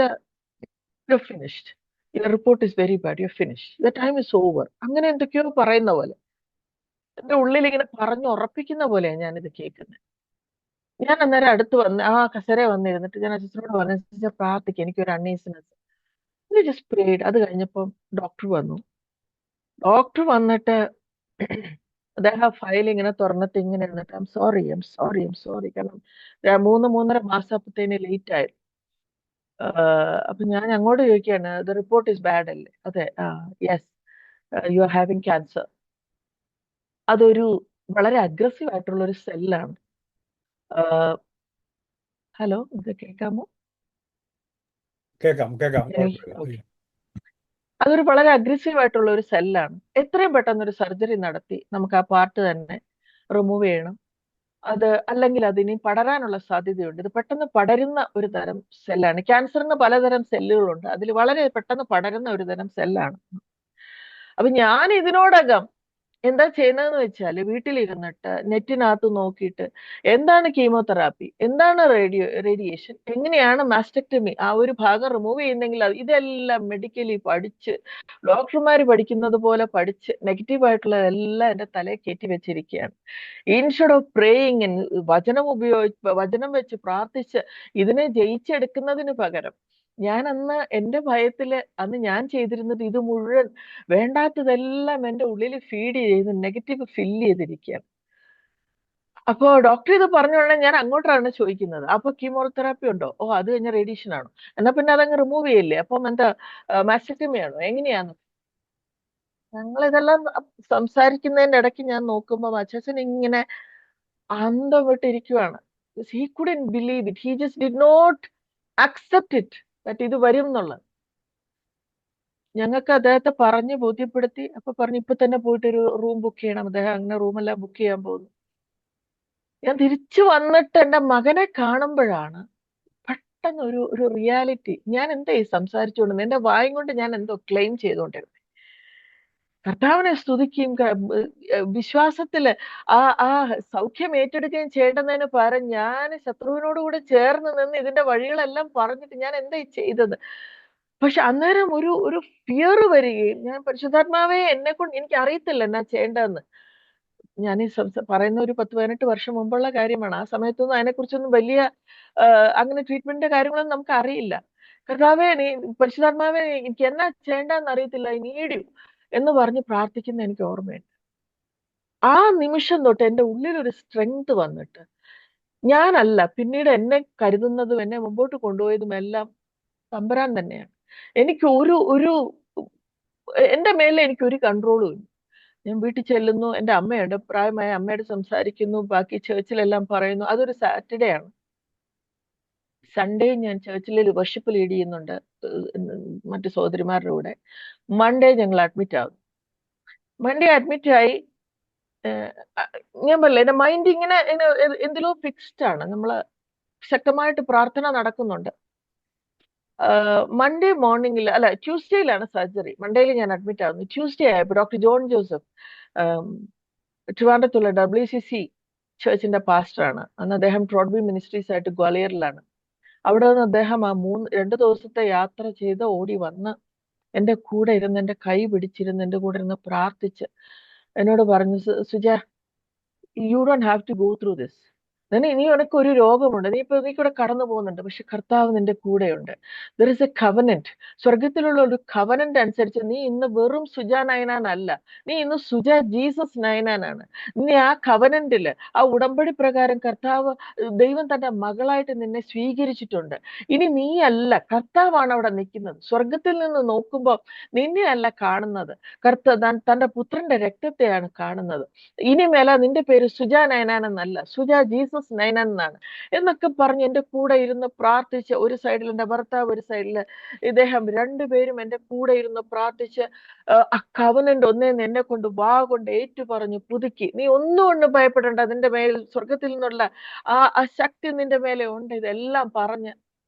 you finished, your report is very bad, you finish, the time is over. അങ്ങനെ എന്തൊക്കെയോ പറയുന്ന പോലെ, എന്റെ ഉള്ളിൽ ഇങ്ങനെ പറഞ്ഞു ഉറപ്പിക്കുന്ന പോലെയാണ് ഞാനിത് കേൾക്കുന്നത്. ഞാൻ അന്നേരം അടുത്ത് വന്ന് ആ കസേര വന്നിരുന്നിട്ട് ഞാൻ അച്ഛനോട് പറഞ്ഞു, "സിസ്റ്റർ, പ്രാർത്ഥിക്കുക, എനിക്കൊരു അൺഈസിനെസ്." Just prayed. അത് കഴിഞ്ഞപ്പം ഡോക്ടർ വന്നു. ഡോക്ടർ വന്നിട്ട് അദ്ദേഹം ഫയൽ ഇങ്ങനെ തുറന്നിട്ട് ഇങ്ങനെ ഇരുന്നിട്ട്, I am sorry, I am sorry, I am sorry. കാരണം 3-3.5 മാസം അപ്പത്തേന് ലേറ്റ് ആയി. അപ്പൊ ഞാൻ അങ്ങോട്ട് ചോദിക്കുകയാണ്, ദ റിപ്പോർട്ട് ഇസ് ബാഡ് അല്ലേ? അതെ, yes, you are having cancer. അതൊരു വളരെ അഗ്രസീവ് ആയിട്ടുള്ള ഒരു സെല്ലാണ്. ഹലോ, ഇത് കേൾക്കാമോ? കേൾക്കാം, ഓക്കെ. അതൊരു വളരെ അഗ്രസീവ് ആയിട്ടുള്ള ഒരു സെല്ലാണ്. എത്രയും പെട്ടെന്ന് ഒരു സർജറി നടത്തി നമുക്ക് ആ പാർട്ട് തന്നെ റിമൂവ് ചെയ്യണം. അത് അല്ലെങ്കിൽ അതിനി പടരാനുള്ള സാധ്യതയുണ്ട്. ഇത് പെട്ടെന്ന് പടരുന്ന ഒരു തരം സെല്ലാണ്. ക്യാൻസറിന് പലതരം സെല്ലുകളുണ്ട്, അതിൽ വളരെ പെട്ടെന്ന് പടരുന്ന ഒരു തരം സെല്ലാണ്. അപ്പൊ ഞാൻ ഇതിനോടകം എന്താ ചെയ്യുന്നതെന്ന് വെച്ചാൽ, വീട്ടിലിരുന്നിട്ട് നെറ്റിനകത്ത് നോക്കിയിട്ട് എന്താണ് കീമോതെറാപ്പി, എന്താണ് റേഡിയേഷൻ, എങ്ങനെയാണ് മാസ്റ്റക്ടമി, ആ ഒരു ഭാഗം റിമൂവ് ചെയ്യുന്നെങ്കിൽ ഇതെല്ലാം മെഡിക്കലി പഠിച്ച്, ഡോക്ടർമാർ പഠിക്കുന്നത് പോലെ പഠിച്ച് നെഗറ്റീവ് ആയിട്ടുള്ളതെല്ലാം എന്റെ തലയിൽ കയറ്റി വെച്ചിരിക്കുകയാണ്. ഇൻസ്റ്റെഡ് ഓഫ് പ്രേയിങ്, വചനം വെച്ച് പ്രാർത്ഥിച്ച് ഇതിനെ ജയിച്ചെടുക്കുന്നതിന് പകരം, ഞാൻ അന്ന് എന്റെ ഭയത്തില് അന്ന് ഞാൻ ചെയ്തിരുന്നത് ഇത് മുഴുവൻ വേണ്ടാത്തതെല്ലാം എന്റെ ഉള്ളിൽ ഫീഡ് ചെയ്ത് നെഗറ്റീവ് ഫില്ല് ചെയ്തിരിക്കുകയാണ്. അപ്പോ ഡോക്ടർ ഇത് പറഞ്ഞോളെ ഞാൻ അങ്ങോട്ടാണ് ചോദിക്കുന്നത്, അപ്പൊ കീമോതെറാപ്പി ഉണ്ടോ? ഓ, അത് കഴിഞ്ഞ റേഡിയേഷൻ ആണോ? എന്നാ പിന്നെ അതങ്ങ് റിമൂവ് ചെയ്യില്ലേ? അപ്പം എന്താ മാസ്റ്റക്ടമി ആണോ? എങ്ങനെയാന്ന് ഞങ്ങൾ ഇതെല്ലാം സംസാരിക്കുന്നതിന്റെ ഇടയ്ക്ക് ഞാൻ നോക്കുമ്പോ അച്ഛൻ ഇങ്ങനെ അന്തം വിട്ടിരിക്കുവാണ്. He couldn't believe it, he just did not accept it, that ഇത് വരും എന്നുള്ളത്. ഞങ്ങൾക്ക് അദ്ദേഹത്തെ പറഞ്ഞ് ബോധ്യപ്പെടുത്തി. അപ്പൊ പറഞ്ഞു, ഇപ്പൊ തന്നെ പോയിട്ട് ഒരു റൂം ബുക്ക് ചെയ്യണം. അദ്ദേഹം അങ്ങനെ റൂമെല്ലാം ബുക്ക് ചെയ്യാൻ പോകുന്നു. ഞാൻ തിരിച്ചു വന്നിട്ട് എന്റെ മകനെ കാണുമ്പോഴാണ് പെട്ടെന്ന് ഒരു ഒരു റിയാലിറ്റി. ഞാൻ എന്താ ഈ സംസാരിച്ചുകൊണ്ടിരുന്നത്? എന്റെ വായും കൊണ്ട് ഞാൻ എന്തോ ക്ലെയിം ചെയ്തുകൊണ്ടിരുന്നത്. കർത്താവിനെ സ്തുതിക്കുകയും വിശ്വാസത്തില് ആ സൗഖ്യം ഏറ്റെടുക്കുകയും ചെയ്യേണ്ടതിന് പകരം ഞാൻ ശത്രുവിനോട് കൂടെ ചേർന്ന് നിന്ന് ഇതിന്റെ വഴികളെല്ലാം പറഞ്ഞിട്ട് ഞാൻ എന്താ ചെയ്തത്? പക്ഷെ അന്നേരം ഒരു ഒരു ഫിയർ വരികയും, ഞാൻ പരിശുദ്ധാത്മാവെ എന്നെ കൊണ്ട്, എനിക്ക് അറിയത്തില്ല എന്നാ ചെയ്യേണ്ടതെന്ന്. ഞാൻ ഈ പറയുന്ന ഒരു 10-18 വർഷം മുമ്പുള്ള കാര്യമാണ്. ആ സമയത്തൊന്നും അതിനെക്കുറിച്ചൊന്നും വലിയ അങ്ങനെ ട്രീറ്റ്മെന്റിന്റെ കാര്യങ്ങളൊന്നും നമുക്ക് അറിയില്ല. കർത്താവെ, നീ പരിശുദ്ധാത്മാവെ, എനിക്ക് എന്നാ ചെയ്യേണ്ടതെന്ന് അറിയത്തില്ല, ഐ നീഡ് യു എന്ന് പറഞ്ഞ് പ്രാർത്ഥിക്കുന്ന എനിക്ക് ഓർമ്മയുണ്ട്. ആ നിമിഷം തൊട്ട് എന്റെ ഉള്ളിൽ ഒരു സ്ട്രെങ്ത് വന്നിട്ട്, ഞാനല്ല, പിന്നീട് എന്നെ കരുതുന്നതും എന്നെ മുമ്പോട്ട് കൊണ്ടുപോയതും എല്ലാം തമ്പുരാൻ തന്നെയാണ്. എനിക്ക് ഒരു എന്റെ മേലെ എനിക്ക് ഒരു കൺട്രോളും ഇല്ല. ഞാൻ വീട്ടിൽ ചെല്ലുന്നു, എന്റെ അമ്മയുണ്ട്, പ്രായമായ അമ്മയോട് സംസാരിക്കുന്നു, ബാക്കി ചേർച്ചിലെല്ലാം പറയുന്നു. അതൊരു സാറ്റർഡേ ആണ്. സൺഡേ ഞാൻ ചേർച്ചിൽ വർഷിപ്പ് ലീഡ് ചെയ്യുന്നുണ്ട് മറ്റു സഹോദരിമാരുടെ കൂടെ. മൺഡേ ഞങ്ങൾ അഡ്മിറ്റ് ആകും. മൺഡേ അഡ്മിറ്റ് ആയി, ഞാൻ പറയില്ല, എന്റെ മൈൻഡ് ഇങ്ങനെ എന്തിലോ ഫിക്സ്ഡ് ആണ്. നമ്മള് ശക്തമായിട്ട് പ്രാർത്ഥന നടക്കുന്നുണ്ട്. മൺഡേ മോർണിംഗിൽ, അല്ല, ട്യൂസ്ഡേയിലാണ് സർജറി. മൺഡേയിൽ ഞാൻ അഡ്മിറ്റ് ആവുന്നു. ട്യൂസ്ഡേ ആയപ്പോൾ ഡോക്ടർ ജോൺ ജോസഫ്, ട്രിവാൻഡ്രത്തുള്ള WCC ചേർച്ചിന്റെ പാസ്റ്ററാണ്. അന്ന് അദ്ദേഹം ട്രോഡ്ബി മിനിസ്ട്രീസ് ആയിട്ട് ഗ്വാളിയറിലാണ്. അവിടെ നിന്ന് അദ്ദേഹം ആ 2 ദിവസത്തെ യാത്ര ചെയ്ത് ഓടി വന്ന് എന്റെ കൂടെ ഇരുന്ന്, എന്റെ കൈ പിടിച്ചിരുന്ന് എന്റെ കൂടെ ഇരുന്ന് പ്രാർത്ഥിച്ച് എന്നോട് പറഞ്ഞു, Suja, you don't have to go through this. നീ നിനക്ക് ഒരു രോഗമുണ്ട്, നീ കൂടെ കടന്നു പോകുന്നുണ്ട്, പക്ഷെ കർത്താവ് നിന്റെ കൂടെയുണ്ട്. There is a covenant. സ്വർഗത്തിലുള്ള ഒരു കവനന്റ് അനുസരിച്ച് നീ ഇന്ന് വെറും സുജ നയനാൻ അല്ല, നീ ഇന്ന് സുജ ജീസസ് നയനാനാണ്. നീ ആ കവനന്റില്, ആ ഉടമ്പടി പ്രകാരം കർത്താവ്, ദൈവം തന്റെ മകളായിട്ട് നിന്നെ സ്വീകരിച്ചിട്ടുണ്ട്. ഇനി നീ അല്ല, കർത്താവാണ് അവിടെ നിൽക്കുന്നത്. സ്വർഗത്തിൽ നിന്ന് നോക്കുമ്പോൾ നിന്നെ അല്ല കാണുന്നത്, തന്റെ പുത്രന്റെ രക്തത്തെയാണ് കാണുന്നത്. ഇനിമേല നിന്റെ പേര് സുജ നയനാൻ എന്നല്ല, സുജ ജീസസ് ജീസസ് 99 എന്നാണ് എന്നൊക്കെ പറഞ്ഞ് എൻ്റെ കൂടെ ഇരുന്ന് പ്രാർത്ഥിച്ച്, ഒരു സൈഡിൽ എൻ്റെ ഭർത്താവ്, ഒരു സൈഡിൽ ഇദ്ദേഹം, രണ്ടുപേരും എൻ്റെ കൂടെ ഇരുന്ന് പ്രാർത്ഥിച്ച് ആ കവനന്റ് ഒന്നേന്ന് എന്നെ കൊണ്ട് കൊണ്ട് ഏറ്റു പറഞ്ഞു പുതുക്കി, നീ ഒന്നും കൊണ്ട് ഭയപ്പെടേണ്ട, നിന്റെ മേൽ സ്വർഗത്തിൽ നിന്നുള്ള ആ ശക്തി നിന്റെ മേലെ ഉണ്ട്, ഇതെല്ലാം പറഞ്ഞ്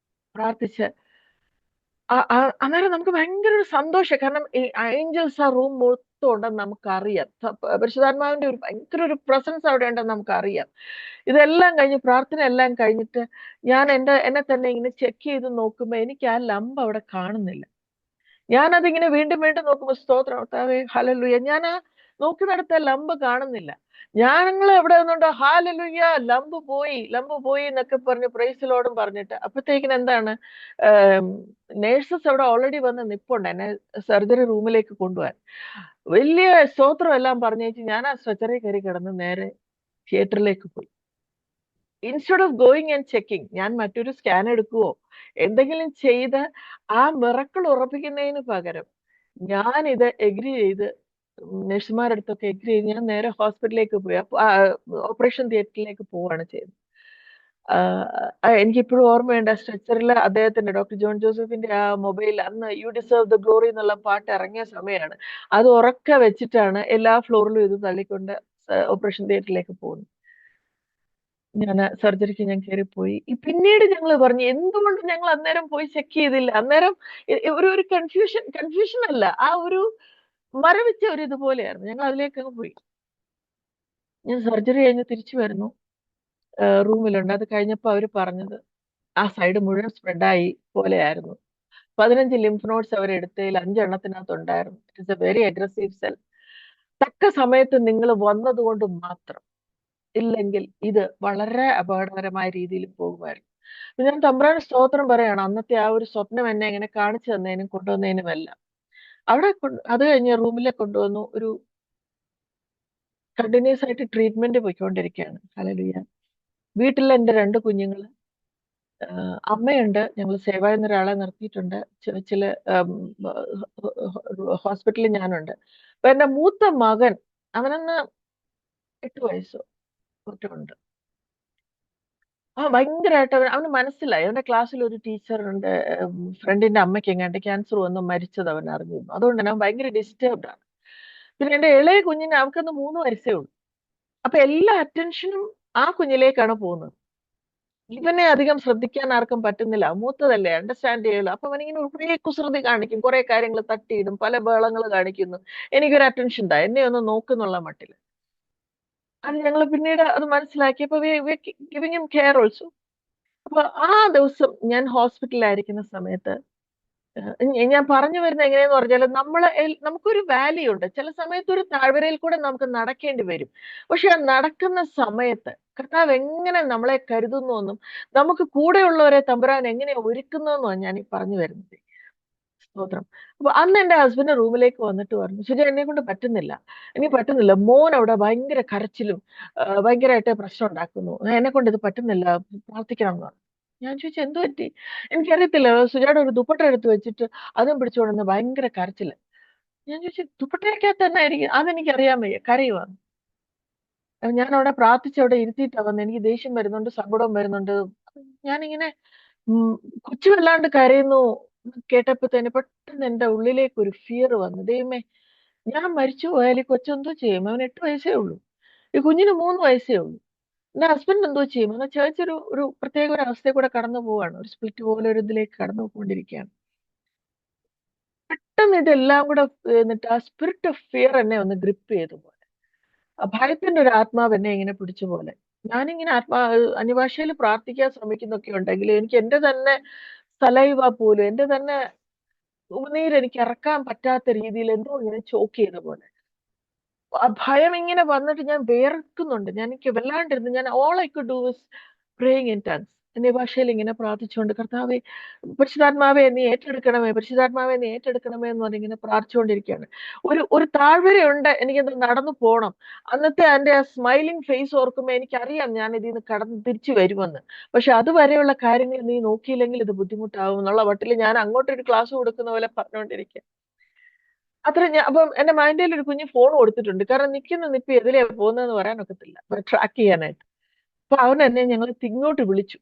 പ്രാർത്ഥിച്ച് അന്നേരം നമുക്ക് ഭയങ്കര ഒരു സന്തോഷം. കാരണം ഈ ഏഞ്ചൽസ് ആ റൂം മൊത്തം ഉണ്ടെന്ന് നമുക്കറിയാം. പരിശുദ്ധാത്മാവിന്റെ ഒരു ഭയങ്കര ഒരു പ്രസൻസ് അവിടെ ഉണ്ടെന്ന് നമുക്കറിയാം. ഇതെല്ലാം കഴിഞ്ഞ്, പ്രാർത്ഥന എല്ലാം കഴിഞ്ഞിട്ട് ഞാൻ എന്നെ തന്നെ ഇങ്ങനെ ചെക്ക് ചെയ്ത് നോക്കുമ്പോ എനിക്ക് ആ ലംബ് അവിടെ കാണുന്നില്ല. ഞാനതിങ്ങനെ വീണ്ടും വീണ്ടും നോക്കുമ്പോ, സ്തോത്രം കർത്താവേ, ഹല്ലേലൂയ, ഞാൻ ആ നോക്കുന്നിടത്ത് ലംബ് കാണുന്നില്ല. ഞങ്ങൾ എവിടെ നിന്നുണ്ട് ഹാലലുയ്യ, ലംബ് പോയി എന്നൊക്കെ പറഞ്ഞ് പ്രൈസ് ലോർഡും പറഞ്ഞിട്ട്, അപ്പത്തേക്കിന് എന്താണ്, നേഴ്സസ് അവിടെ ഓൾറെഡി വന്ന് നിപ്പുണ്ട് എന്നെ സർജറി റൂമിലേക്ക് കൊണ്ടുപോകാൻ. വലിയ സ്തോത്രം എല്ലാം പറഞ്ഞേച്ച് ഞാൻ ആ സ്ട്രെച്ചറിൽ കയറി കിടന്ന് നേരെ തിയേറ്ററിലേക്ക് പോയി. Instead of going and checking, ഞാൻ മറ്റൊരു സ്കാൻ എടുക്കുവോ എന്തെങ്കിലും ചെയ്ത് ആ മിറക്കിൾ ഉറപ്പിക്കുന്നതിന് പകരം ഞാൻ ഇത് എഗ്രി ചെയ്ത്, നഴ്സുമാരുടെ അടുത്തൊക്കെ എഗ്രി ചെയ്ത് ഞാൻ നേരെ ഹോസ്പിറ്റലിലേക്ക് പോയി. ഓപ്പറേഷൻ തിയേറ്ററിലേക്ക് പോവുകയാണ് ചെയ്തത്. എനിക്കിപ്പോഴും ഓർമ്മയുണ്ട്, ആ സ്ട്രെച്ചറിൽ അദ്ദേഹത്തിന്റെ, ഡോക്ടർ ജോൺ ജോസഫിന്റെ ആ മൊബൈൽ, അന്ന് യു ഡിസേർവ് ദ ഗ്ലോറി എന്നുള്ള പാട്ട് ഇറങ്ങിയ സമയമാണ്. അത് ഉറക്കെ വെച്ചിട്ടാണ് എല്ലാ ഫ്ലോറിലും ഇത് തള്ളിക്കൊണ്ട് ഓപ്പറേഷൻ തിയേറ്ററിലേക്ക് പോകുന്നത്. ഞാൻ സർജറിക്ക് ഞാൻ കയറിപ്പോയി. പിന്നീട് ഞങ്ങൾ പറഞ്ഞു എന്തുകൊണ്ട് ഞങ്ങൾ അന്നേരം പോയി ചെക്ക് ചെയ്തില്ല. അന്നേരം ഒരു കൺഫ്യൂഷൻ അല്ല, ആ ഒരു മരവിച്ച ഒരു ഇതുപോലെയായിരുന്നു. ഞങ്ങൾ അതിലേക്ക് അങ്ങ് പോയി. ഞാൻ സർജറി കഴിഞ്ഞ് തിരിച്ചു വരുന്നു, റൂമിലുണ്ട്. അത് കഴിഞ്ഞപ്പോൾ അവർ പറഞ്ഞത് ആ സൈഡ് മുഴുവൻ സ്പ്രെഡായി പോലെയായിരുന്നു. 15 ലിംഫ് നോട്ട്സ് അവരെടുത്തതിൽ 5 എണ്ണത്തിനകത്തുണ്ടായിരുന്നു. It's a very aggressive cell. തക്ക സമയത്ത് നിങ്ങൾ വന്നതുകൊണ്ട് മാത്രം, ഇല്ലെങ്കിൽ ഇത് വളരെ അപകടകരമായ രീതിയിൽ പോകുമായിരുന്നു. ഞാൻ തമ്പുരാന് സ്തോത്രം പറയാണ്, അന്നത്തെ ആ ഒരു സ്വപ്നം എന്നെ ഇങ്ങനെ കാണിച്ചു തന്നതിനും കൊണ്ടുവന്നതിനുമല്ല. അവിടെ അത് കഴിഞ്ഞ് റൂമിലെ കൊണ്ടുവന്നു. ഒരു കണ്ടിന്യൂസ് ആയിട്ട് ട്രീറ്റ്മെന്റ് പോയിക്കൊണ്ടിരിക്കുകയാണ്. ഹല്ലേലൂയ. വീട്ടിൽ എൻ്റെ 2 കുഞ്ഞുങ്ങൾ, അമ്മയുണ്ട്, ഞങ്ങൾ സേവ എന്നൊരാളെ നിർത്തിയിട്ടുണ്ട്. ചില ഹോസ്പിറ്റലിൽ ഞാനുണ്ട്. അപ്പൊ എൻ്റെ മൂത്ത മകൻ, അവനന്ന് 8 വയസ്സോ ഉണ്ട്. ഭയങ്കരമായിട്ട് അവന് മനസ്സിലായി. അവന്റെ ക്ലാസ്സിൽ ഒരു ടീച്ചറുണ്ട്, ഫ്രണ്ടിന്റെ അമ്മയ്ക്ക് എങ്ങാണ്ട് ക്യാൻസർ വന്ന് മരിച്ചത് അവൻ അറിഞ്ഞിരുന്നു. അതുകൊണ്ട് തന്നെ അവൻ ഭയങ്കര ഡിസ്റ്റർബ്ഡ് ആണ്. പിന്നെ എൻ്റെ ഇളയ കുഞ്ഞിന്, അവൾക്കന്ന് 3 വയസ്സേ ഉള്ളൂ. അപ്പൊ എല്ലാ അറ്റൻഷനും ആ കുഞ്ഞിലേക്കാണ് പോകുന്നത്. ഇവനെ അധികം ശ്രദ്ധിക്കാൻ ആർക്കും പറ്റുന്നില്ല. മൂത്തതല്ലേ, അണ്ടർസ്റ്റാൻഡ് ചെയ്യുള്ളൂ. അപ്പൊ അവനിങ്ങനെ കുറേ കുസൃതി കാണിക്കും, കുറെ കാര്യങ്ങൾ തട്ടിയിടും, പല ബഹളങ്ങൾ കാണിക്കുന്നു. എനിക്കൊരു അറ്റൻഷൻ ഉണ്ടായി, എന്നെ ഒന്ന് നോക്കുന്നുള്ള മട്ടില്. അത് ഞങ്ങൾ പിന്നീട് അത് മനസ്സിലാക്കിയപ്പോ ഗിവിംഗ് ഹിം കെയർ ഓൾസോ. അപ്പൊ ആ ദിവസം ഞാൻ ഹോസ്പിറ്റലിലായിരിക്കുന്ന സമയത്ത്, ഞാൻ പറഞ്ഞു വരുന്നത് എങ്ങനെയാന്ന് പറഞ്ഞാൽ, നമുക്കൊരു വാല്യൂ ഉണ്ട്. ചില സമയത്ത് ഒരു താഴ്വരയിൽ കൂടെ നമുക്ക് നടക്കേണ്ടി വരും. പക്ഷെ ആ നടക്കുന്ന സമയത്ത് കർത്താവ് എങ്ങനെ നമ്മളെ കരുതുന്നു എന്നും നമുക്ക് കൂടെയുള്ളവരെ തമ്പുരാൻ എങ്ങനെ ഒരുക്കുന്നു എന്നുമാണ് ഞാൻ ഈ പറഞ്ഞു വരുന്നത്. സ്തോത്രം. അപ്പൊ അന്ന് എന്റെ ഹസ്ബൻഡ് റൂമിലേക്ക് വന്നിട്ട് പറഞ്ഞു, ശരി, എന്നെ കൊണ്ട് പറ്റുന്നില്ല, എനിക്ക് പറ്റുന്നില്ല, മോൻ അവിടെ ഭയങ്കര കരച്ചിലും ഭയങ്കരമായിട്ട് പ്രശ്നം ഉണ്ടാക്കുന്നു, എന്നെ കൊണ്ട് ഇത് പറ്റുന്നില്ല, പ്രാർത്ഥിക്കണം എന്ന് പറഞ്ഞു. ഞാൻ ചോദിച്ചു എന്ത് പറ്റി? എനിക്കറിയത്തില്ല. സുജായുടെ ഒരു ദുപ്പട്ട എടുത്ത് വെച്ചിട്ട് അതും പിടിച്ചുകൊണ്ടുവന്ന് ഭയങ്കര കരച്ചില്. ഞാൻ ചോദിച്ചു ദുപ്പട്ടയ്ക്കകത്ത് തന്നെ ആയിരിക്കും. അതെനിക്കറിയാൻ വയ്യ, കരയുവാണ്. ഞാൻ അവിടെ പ്രാർത്ഥിച്ച് അവിടെ ഇരുത്തിയിട്ടാ വന്നത്. എനിക്ക് ദേഷ്യം വരുന്നുണ്ട്, സങ്കടം വരുന്നുണ്ട്. ഞാനിങ്ങനെ കൊച്ചു വല്ലാണ്ട് കരയുന്നു കേട്ടപ്പോഴത്തേന് പെട്ടെന്ന് എന്റെ ഉള്ളിലേക്ക് ഒരു ഫിയർ വന്നു. ദൈവമേ, ഞാൻ മരിച്ചു പോയാൽ ഈ കൊച്ചെന്തോ ചെയ്യും? അവന് 8 വയസ്സേ ഉള്ളൂ, ഈ കുഞ്ഞിന് 3 വയസ്സേ ഉള്ളൂ. എന്റെ ഹസ്ബൻഡ് എന്തോ ചെയ്യും? എന്നാൽ ചേച്ചി ഒരു പ്രത്യേക ഒരു അവസ്ഥയിൽ കൂടെ കടന്നു പോവാണ്, ഒരു സ്പ്ലിറ്റ് പോലെ ഒരു ഇതിലേക്ക് കടന്നു പോയിക്കൊണ്ടിരിക്കുകയാണ്. പെട്ടെന്ന് ഇതെല്ലാം കൂടെ എന്നിട്ട് ആ സ്പിരിറ്റ് ഓഫ് ഫിയർ എന്നെ ഒന്ന് ഗ്രിപ്പ് ചെയ്ത പോലെ, ആ ഭയത്തിന്റെ ഒരു ആത്മാവ് എന്നെ ഇങ്ങനെ പിടിച്ച പോലെ. ഞാനിങ്ങനെ അന്യഭാഷയിൽ പ്രാർത്ഥിക്കാൻ ശ്രമിക്കുന്നൊക്കെ ഉണ്ടെങ്കിൽ എനിക്ക് എന്റെ തന്നെ സലൈവ പോലും, എന്റെ തന്നെ ഉമിനീര് എനിക്ക് ഇറക്കാൻ പറ്റാത്ത രീതിയിൽ എന്തോ ഇങ്ങനെ ചോക്ക് ചെയ്ത പോലെ. ആ ഭയം ഇങ്ങനെ വന്നിട്ട് ഞാൻ വേർക്കുന്നുണ്ട്. എനിക്ക് വല്ലാണ്ടിരുന്നു. ഞാൻ all I could do is praying in tongues, എന്റെ ഭാഷയിൽ ഇങ്ങനെ പ്രാർത്ഥിച്ചുകൊണ്ട്, കർത്താവെ, പരിശുദ്ധാത്മാവെ നീ ഏറ്റെടുക്കണമേ, പരിശുദ്ധാത്മാവെ നീ ഏറ്റെടുക്കണമേ എന്ന് പറഞ്ഞിങ്ങനെ പ്രാർത്ഥിച്ചുകൊണ്ടിരിക്കുകയാണ്. ഒരു താഴ്വരയുണ്ട്, എനിക്കത് നടന്നു പോകണം. അന്നത്തെ എൻ്റെ ആ സ്മൈലിംഗ് ഫേസ് ഓർക്കുമ്പോൾ എനിക്കറിയാം ഞാൻ ഇതിൽ നിന്ന് കടന്ന് തിരിച്ചു വരുമെന്ന്. പക്ഷെ അതുവരെയുള്ള കാര്യങ്ങൾ നീ നോക്കിയില്ലെങ്കിൽ ഇത് ബുദ്ധിമുട്ടാവും എന്നുള്ള വട്ടിൽ ഞാൻ അങ്ങോട്ടൊരു ക്ലാസ് കൊടുക്കുന്ന പോലെ പറഞ്ഞുകൊണ്ടിരിക്കുക. അപ്പം എന്റെ മൈൻഡിൽ ഒരു കുഞ്ഞ് ഫോൺ കൊടുത്തിട്ടുണ്ട്. കാരണം നിൽക്കുന്ന നിപ്പി എതിലെയാ പോകുന്നതെന്ന് പറയാനൊക്കത്തില്ല, ട്രാക്ക് ചെയ്യാനായിട്ട്. അപ്പൊ അവൻ എന്നെ ഞങ്ങൾ ഇങ്ങോട്ട് വിളിച്ചു.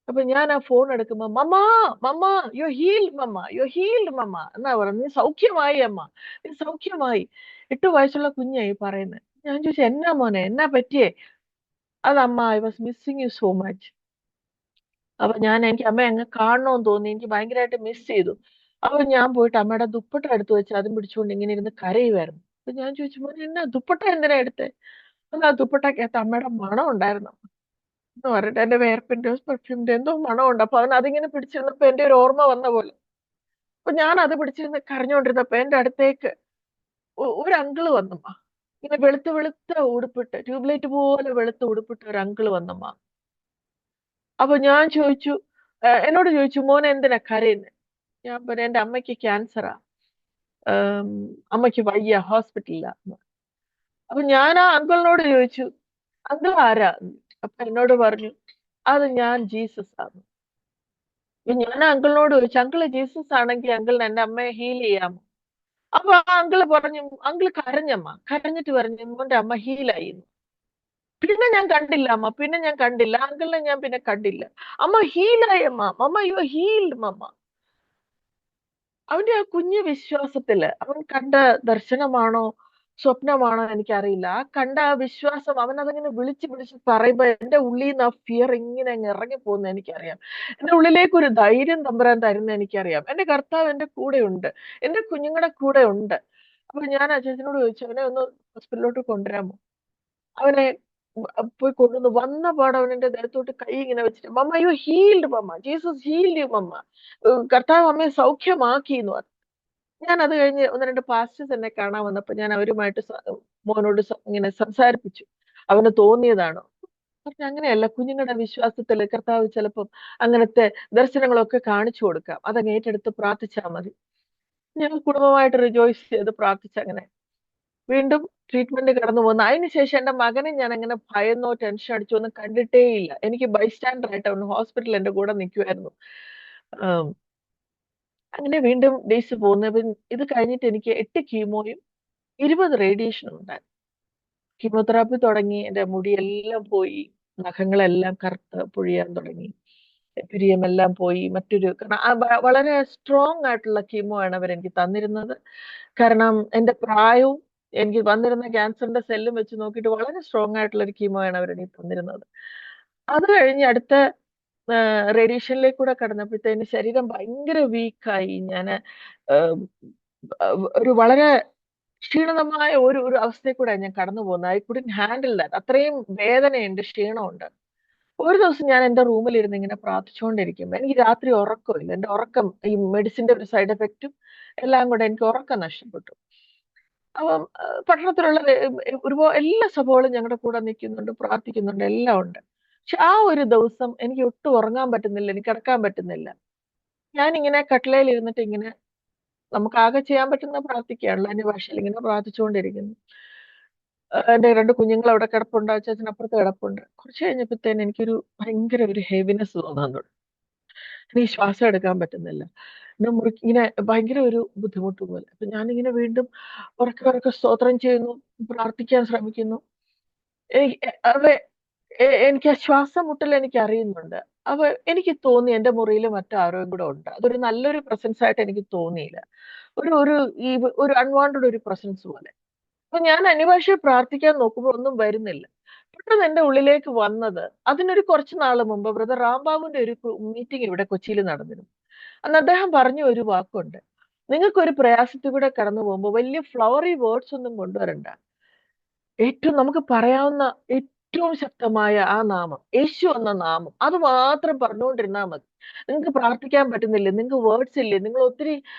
അപ്പൊ ഞാൻ ആ ഫോൺ എടുക്കുമ്പോ മമ്മ മമ്മ യു ഹീൽഡ് മമ്മ യു ഹീൽഡ് മമ്മ എന്നാ പറഞ്ഞു. നീ സൗഖ്യമായി അമ്മ, നീ സൗഖ്യമായി. 8 വയസ്സുള്ള കുഞ്ഞായി പറയുന്നത്. ഞാൻ ചോദിച്ചു എന്നാ മോനെ, എന്നാ പറ്റിയേ? അതമ്മ, I was missing you so much. അപ്പൊ എനിക്ക് അമ്മ അങ്ങ് കാണണമെന്ന് തോന്നി, എനിക്ക് ഭയങ്കരമായിട്ട് മിസ് ചെയ്തു. അപ്പൊ ഞാൻ പോയിട്ട് അമ്മയുടെ ദുപ്പട്ട എടുത്തു വെച്ച് അതും പിടിച്ചുകൊണ്ട് ഇങ്ങനെ ഇരുന്ന് കരയുമായിരുന്നു. അപ്പൊ ഞാൻ ചോദിച്ചു മോനെ എന്നാ ദുപ്പട്ട എന്തിനാ എടുത്തേ? അല്ല, ആ ദുപ്പട്ടക്കകത്ത് അമ്മയുടെ മണം ഉണ്ടായിരുന്നു എന്ന് പറഞ്ഞിട്ട്, എന്റെ വേർപ്പിന്റെ പെർഫ്യൂമിന്റെ എന്തോ മണമുണ്ട്. അപ്പൊ അവൻ അതിങ്ങനെ പിടിച്ചിരുന്നപ്പോ എന്റെ ഒരു ഓർമ്മ വന്ന പോലെ. അപ്പൊ ഞാൻ അത് പിടിച്ചിരുന്ന് കരഞ്ഞുകൊണ്ടിരുന്നപ്പോ എന്റെ അടുത്തേക്ക് ഒരു അങ്കിള് വന്നമ്മ. ഇങ്ങനെ വെളുത്ത വെളുത്ത ഉടുപ്പിട്ട്, ട്യൂബ്ലൈറ്റ് പോലെ വെളുത്ത ഉടുപ്പിട്ട് ഒരു അങ്കിള് വന്നമ്മ. അപ്പൊ ഞാൻ ചോദിച്ചു, എന്നോട് ചോദിച്ചു മോനെ എന്തിനാ കരയുന്നത്? ഞാൻ പറഞ്ഞു എന്റെ അമ്മയ്ക്ക് ക്യാൻസറാ, അമ്മയ്ക്ക് വയ്യ, ഹോസ്പിറ്റലിലാ. അപ്പൊ ഞാൻ ആ അങ്കിളിനോട് ചോദിച്ചു അങ്കിൾ ആരാ? അപ്പൊ എന്നോട് പറഞ്ഞു അത് ഞാൻ ജീസസ് ആണ്. അപ്പൊ ഞാൻ ആ അങ്കിളിനോട് ചോദിച്ചു അങ്കിള് ജീസസ് ആണെങ്കിൽ അങ്കിളിന് എന്റെ അമ്മയെ ഹീൽ ചെയ്യാമോ? അപ്പൊ ആ അങ്കിള് പറഞ്ഞു, അങ്കിള് കരഞ്ഞമ്മ, കരഞ്ഞിട്ട് പറഞ്ഞു മോന്റെ അമ്മ ഹീലായി. പിന്നെ ഞാൻ കണ്ടില്ല അമ്മ, പിന്നെ ഞാൻ കണ്ടില്ല അങ്കിളിനെ, ഞാൻ പിന്നെ കണ്ടില്ല. അമ്മ ഹീലായി അമ്മ, മമ്മ യു ഹീൽഡ് മമ്മ. അവന്റെ ആ കുഞ്ഞു വിശ്വാസത്തില് അവൻ കണ്ട ദർശനമാണോ സ്വപ്നമാണോ എനിക്കറിയില്ല. ആ കണ്ട ആ വിശ്വാസം അവൻ അതങ്ങനെ വിളിച്ച് വിളിച്ച് പറയുമ്പോ എന്റെ ഉള്ളിൽ നിന്ന് ആ ഫിയർ ഇങ്ങനെ അങ്ങ് ഇറങ്ങി പോകുന്ന എനിക്കറിയാം. എന്റെ ഉള്ളിലേക്ക് ഒരു ധൈര്യം തമ്പുരാൻ തരുന്ന എനിക്കറിയാം. എന്റെ കർത്താവ് എന്റെ കൂടെ ഉണ്ട്, എന്റെ കുഞ്ഞുങ്ങളുടെ കൂടെ ഉണ്ട്. അപ്പൊ ഞാൻ അച്ഛനോട് ചോദിച്ചു അവനെ ഒന്ന് ഹോസ്പിറ്റലിലോട്ട് കൊണ്ടുവരാമോ? അവനെ പോയി കൊണ്ടുവന്ന് വന്ന പാട് അവൻ എന്റെ ദേഹത്തോട്ട് കൈ ഇങ്ങനെ വെച്ചിട്ട് മമ്മ യു ഹീൽഡ് മമ്മ, ജീസസ് ഹീൽഡ് യു മമ്മ, കർത്താവ് അമ്മയെ സൗഖ്യമാക്കി എന്ന് പറഞ്ഞു. ഞാൻ അത് കഴിഞ്ഞ് 1-2 പാസ്റ്റേഴ്സ് എന്നെ കാണാൻ വന്നപ്പോ ഞാൻ അവരുമായിട്ട് മോനോട് ഇങ്ങനെ സംസാരിപ്പിച്ചു. അവന് തോന്നിയതാണോ? പറഞ്ഞു അങ്ങനെയല്ല, കുഞ്ഞുങ്ങളുടെ വിശ്വാസത്തിൽ കർത്താവ് ചിലപ്പം അങ്ങനത്തെ ദർശനങ്ങളൊക്കെ കാണിച്ചു കൊടുക്കാം, അതങ്ങ് ഏറ്റെടുത്ത് പ്രാർത്ഥിച്ചാൽ മതി. ഞങ്ങൾ കുടുംബമായിട്ട് റിജോയ്സ് ചെയ്ത് പ്രാർത്ഥിച്ചങ്ങനെ വീണ്ടും ട്രീറ്റ്മെന്റ് കടന്നു പോകുന്നു. അതിനുശേഷം എന്റെ മകനെ ഞാൻ അങ്ങനെ ഭയന്നോ ടെൻഷൻ അടിച്ചോ ഒന്നും കണ്ടിട്ടേ ഇല്ല. എനിക്ക് ബൈസ്റ്റാൻഡർ ആയിട്ട് അവൻ ഹോസ്പിറ്റലിൽ എന്റെ കൂടെ നിൽക്കുമായിരുന്നു. അങ്ങനെ വീണ്ടും ഡേയ്സ് പോകുന്നു. ഇത് കഴിഞ്ഞിട്ട് എനിക്ക് 8 കീമോയും 20 റേഡിയേഷനും ഉണ്ടായിരുന്നു. കീമോതെറാപ്പി തുടങ്ങി, എന്റെ മുടിയെല്ലാം പോയി, നഖങ്ങളെല്ലാം കറുത്ത് പൊഴിയാൻ തുടങ്ങി, പിരിയമെല്ലാം പോയി. കാരണം വളരെ സ്ട്രോങ് ആയിട്ടുള്ള കീമോ ആണ് അവരെനിക്ക് തന്നിരുന്നത്. കാരണം എന്റെ പ്രായവും എനിക്ക് വന്നിരുന്ന ക്യാൻസറിന്റെ സെല്ലും വെച്ച് നോക്കിയിട്ട് വളരെ സ്ട്രോങ് ആയിട്ടുള്ള ഒരു കീമോ ആണ് അവരെനിക്ക് തന്നിരുന്നത്. അത് കഴിഞ്ഞ് അടുത്ത റേഡിയേഷനിലേക്ക് കൂടെ കടന്നപ്പോഴത്തേന് ശരീരം ഭയങ്കര വീക്കായി. ഞാൻ ഒരു വളരെ ക്ഷീണിതമായ ഒരു ഒരു അവസ്ഥയിൽ കൂടെ ഞാൻ കടന്നു പോകുന്നത്. I couldn't handle that. അത്രയും വേദനയുണ്ട്, ക്ഷീണമുണ്ട്. ഒരു ദിവസം ഞാൻ എന്റെ റൂമിൽ ഇരുന്ന് ഇങ്ങനെ പ്രാർത്ഥിച്ചുകൊണ്ടിരിക്കുമ്പോ എനിക്ക് രാത്രി ഉറക്കമില്ല. എന്റെ ഉറക്കം ഈ മെഡിസിന്റെ ഒരു സൈഡ് എഫക്റ്റും എല്ലാം കൂടെ എനിക്ക് ഉറക്കം നഷ്ടപ്പെട്ടു. അപ്പം പട്ടണത്തിലുള്ള ഒരുപാട് എല്ലാ സഭകളും ഞങ്ങളുടെ കൂടെ നിൽക്കുന്നുണ്ട്, പ്രാർത്ഥിക്കുന്നുണ്ട്, എല്ലാം ഉണ്ട്. പക്ഷെ ആ ഒരു ദിവസം എനിക്ക് ഒട്ടും ഉറങ്ങാൻ പറ്റുന്നില്ല, എനിക്ക് കിടക്കാൻ പറ്റുന്നില്ല. ഞാനിങ്ങനെ കട്ടിലയിൽ ഇരുന്നിട്ട് ഇങ്ങനെ നമുക്ക് ആകെ ചെയ്യാൻ പറ്റുന്ന പ്രാർത്ഥിക്കുകയാണല്ലോ, അന്യ ഭാഷയിൽ ഇങ്ങനെ പ്രാർത്ഥിച്ചുകൊണ്ടിരിക്കുന്നു. എന്റെ 2 കുഞ്ഞുങ്ങൾ അവിടെ കിടപ്പുണ്ട്, അച്ഛൻ അപ്പുറത്ത് കിടപ്പുണ്ട്. കുറച്ച് കഴിഞ്ഞപ്പോഴത്തേന് എനിക്കൊരു ഭയങ്കര ഒരു ഹെവിനെസ് തോന്നാൻ തുടങ്ങി. എനിക്ക് ശ്വാസം എടുക്കാൻ പറ്റുന്നില്ല. ഇങ്ങനെ ഭയങ്കര ഒരു ബുദ്ധിമുട്ട് പോലെ. അപ്പൊ ഞാനിങ്ങനെ വീണ്ടും ഉറക്കെ ഉറക്കെ സ്തോത്രം ചെയ്യുന്നു, പ്രാർത്ഥിക്കാൻ ശ്രമിക്കുന്നു. എനിക്ക് ആ ശ്വാസം മുട്ടൽ എനിക്ക് അറിയുന്നുണ്ട്. എനിക്ക് തോന്നി എന്റെ മുറിയിൽ മറ്റാരോയും കൂടെ ഉണ്ട്. അതൊരു നല്ലൊരു പ്രസൻസ് ആയിട്ട് എനിക്ക് തോന്നിയില്ല. ഒരു ഒരു ഈ ഒരു അൺവാണ്ടഡ് ഒരു പ്രസൻസ് പോലെ. അപ്പൊ ഞാൻ അന്യഭാഷയിൽ പ്രാർത്ഥിക്കാൻ നോക്കുമ്പോൾ ഒന്നും വരുന്നില്ല. പെട്ടെന്ന് എന്റെ ഉള്ളിലേക്ക് വന്നത്, അതിനൊരു കുറച്ച് നാള് മുമ്പ് ബ്രദർ രാംബാബുവിന്റെ ഒരു മീറ്റിംഗ് ഇവിടെ കൊച്ചിയിൽ നടന്നിരുന്നു. അന്ന് അദ്ദേഹം പറഞ്ഞ ഒരു വാക്കുണ്ട്, നിങ്ങൾക്കൊരു പ്രയാസത്തിൽ കൂടെ കടന്നു പോകുമ്പോൾ വലിയ ഫ്ലവറി വേർഡ്സ് ഒന്നും കൊണ്ടുവരണ്ട. ഏറ്റവും നമുക്ക് പറയാവുന്ന ഏറ്റവും ശക്തമായ ആ നാമം, യേശു എന്ന നാമം, അത് മാത്രം പറഞ്ഞുകൊണ്ടിരുന്നാൽ മതി. നിങ്ങൾക്ക് പ്രാർത്ഥിക്കാൻ പറ്റുന്നില്ലേ, നിങ്ങൾക്ക് വേർഡ്സ് ഇല്ലേ, നിങ്ങൾ ഒത്തിരി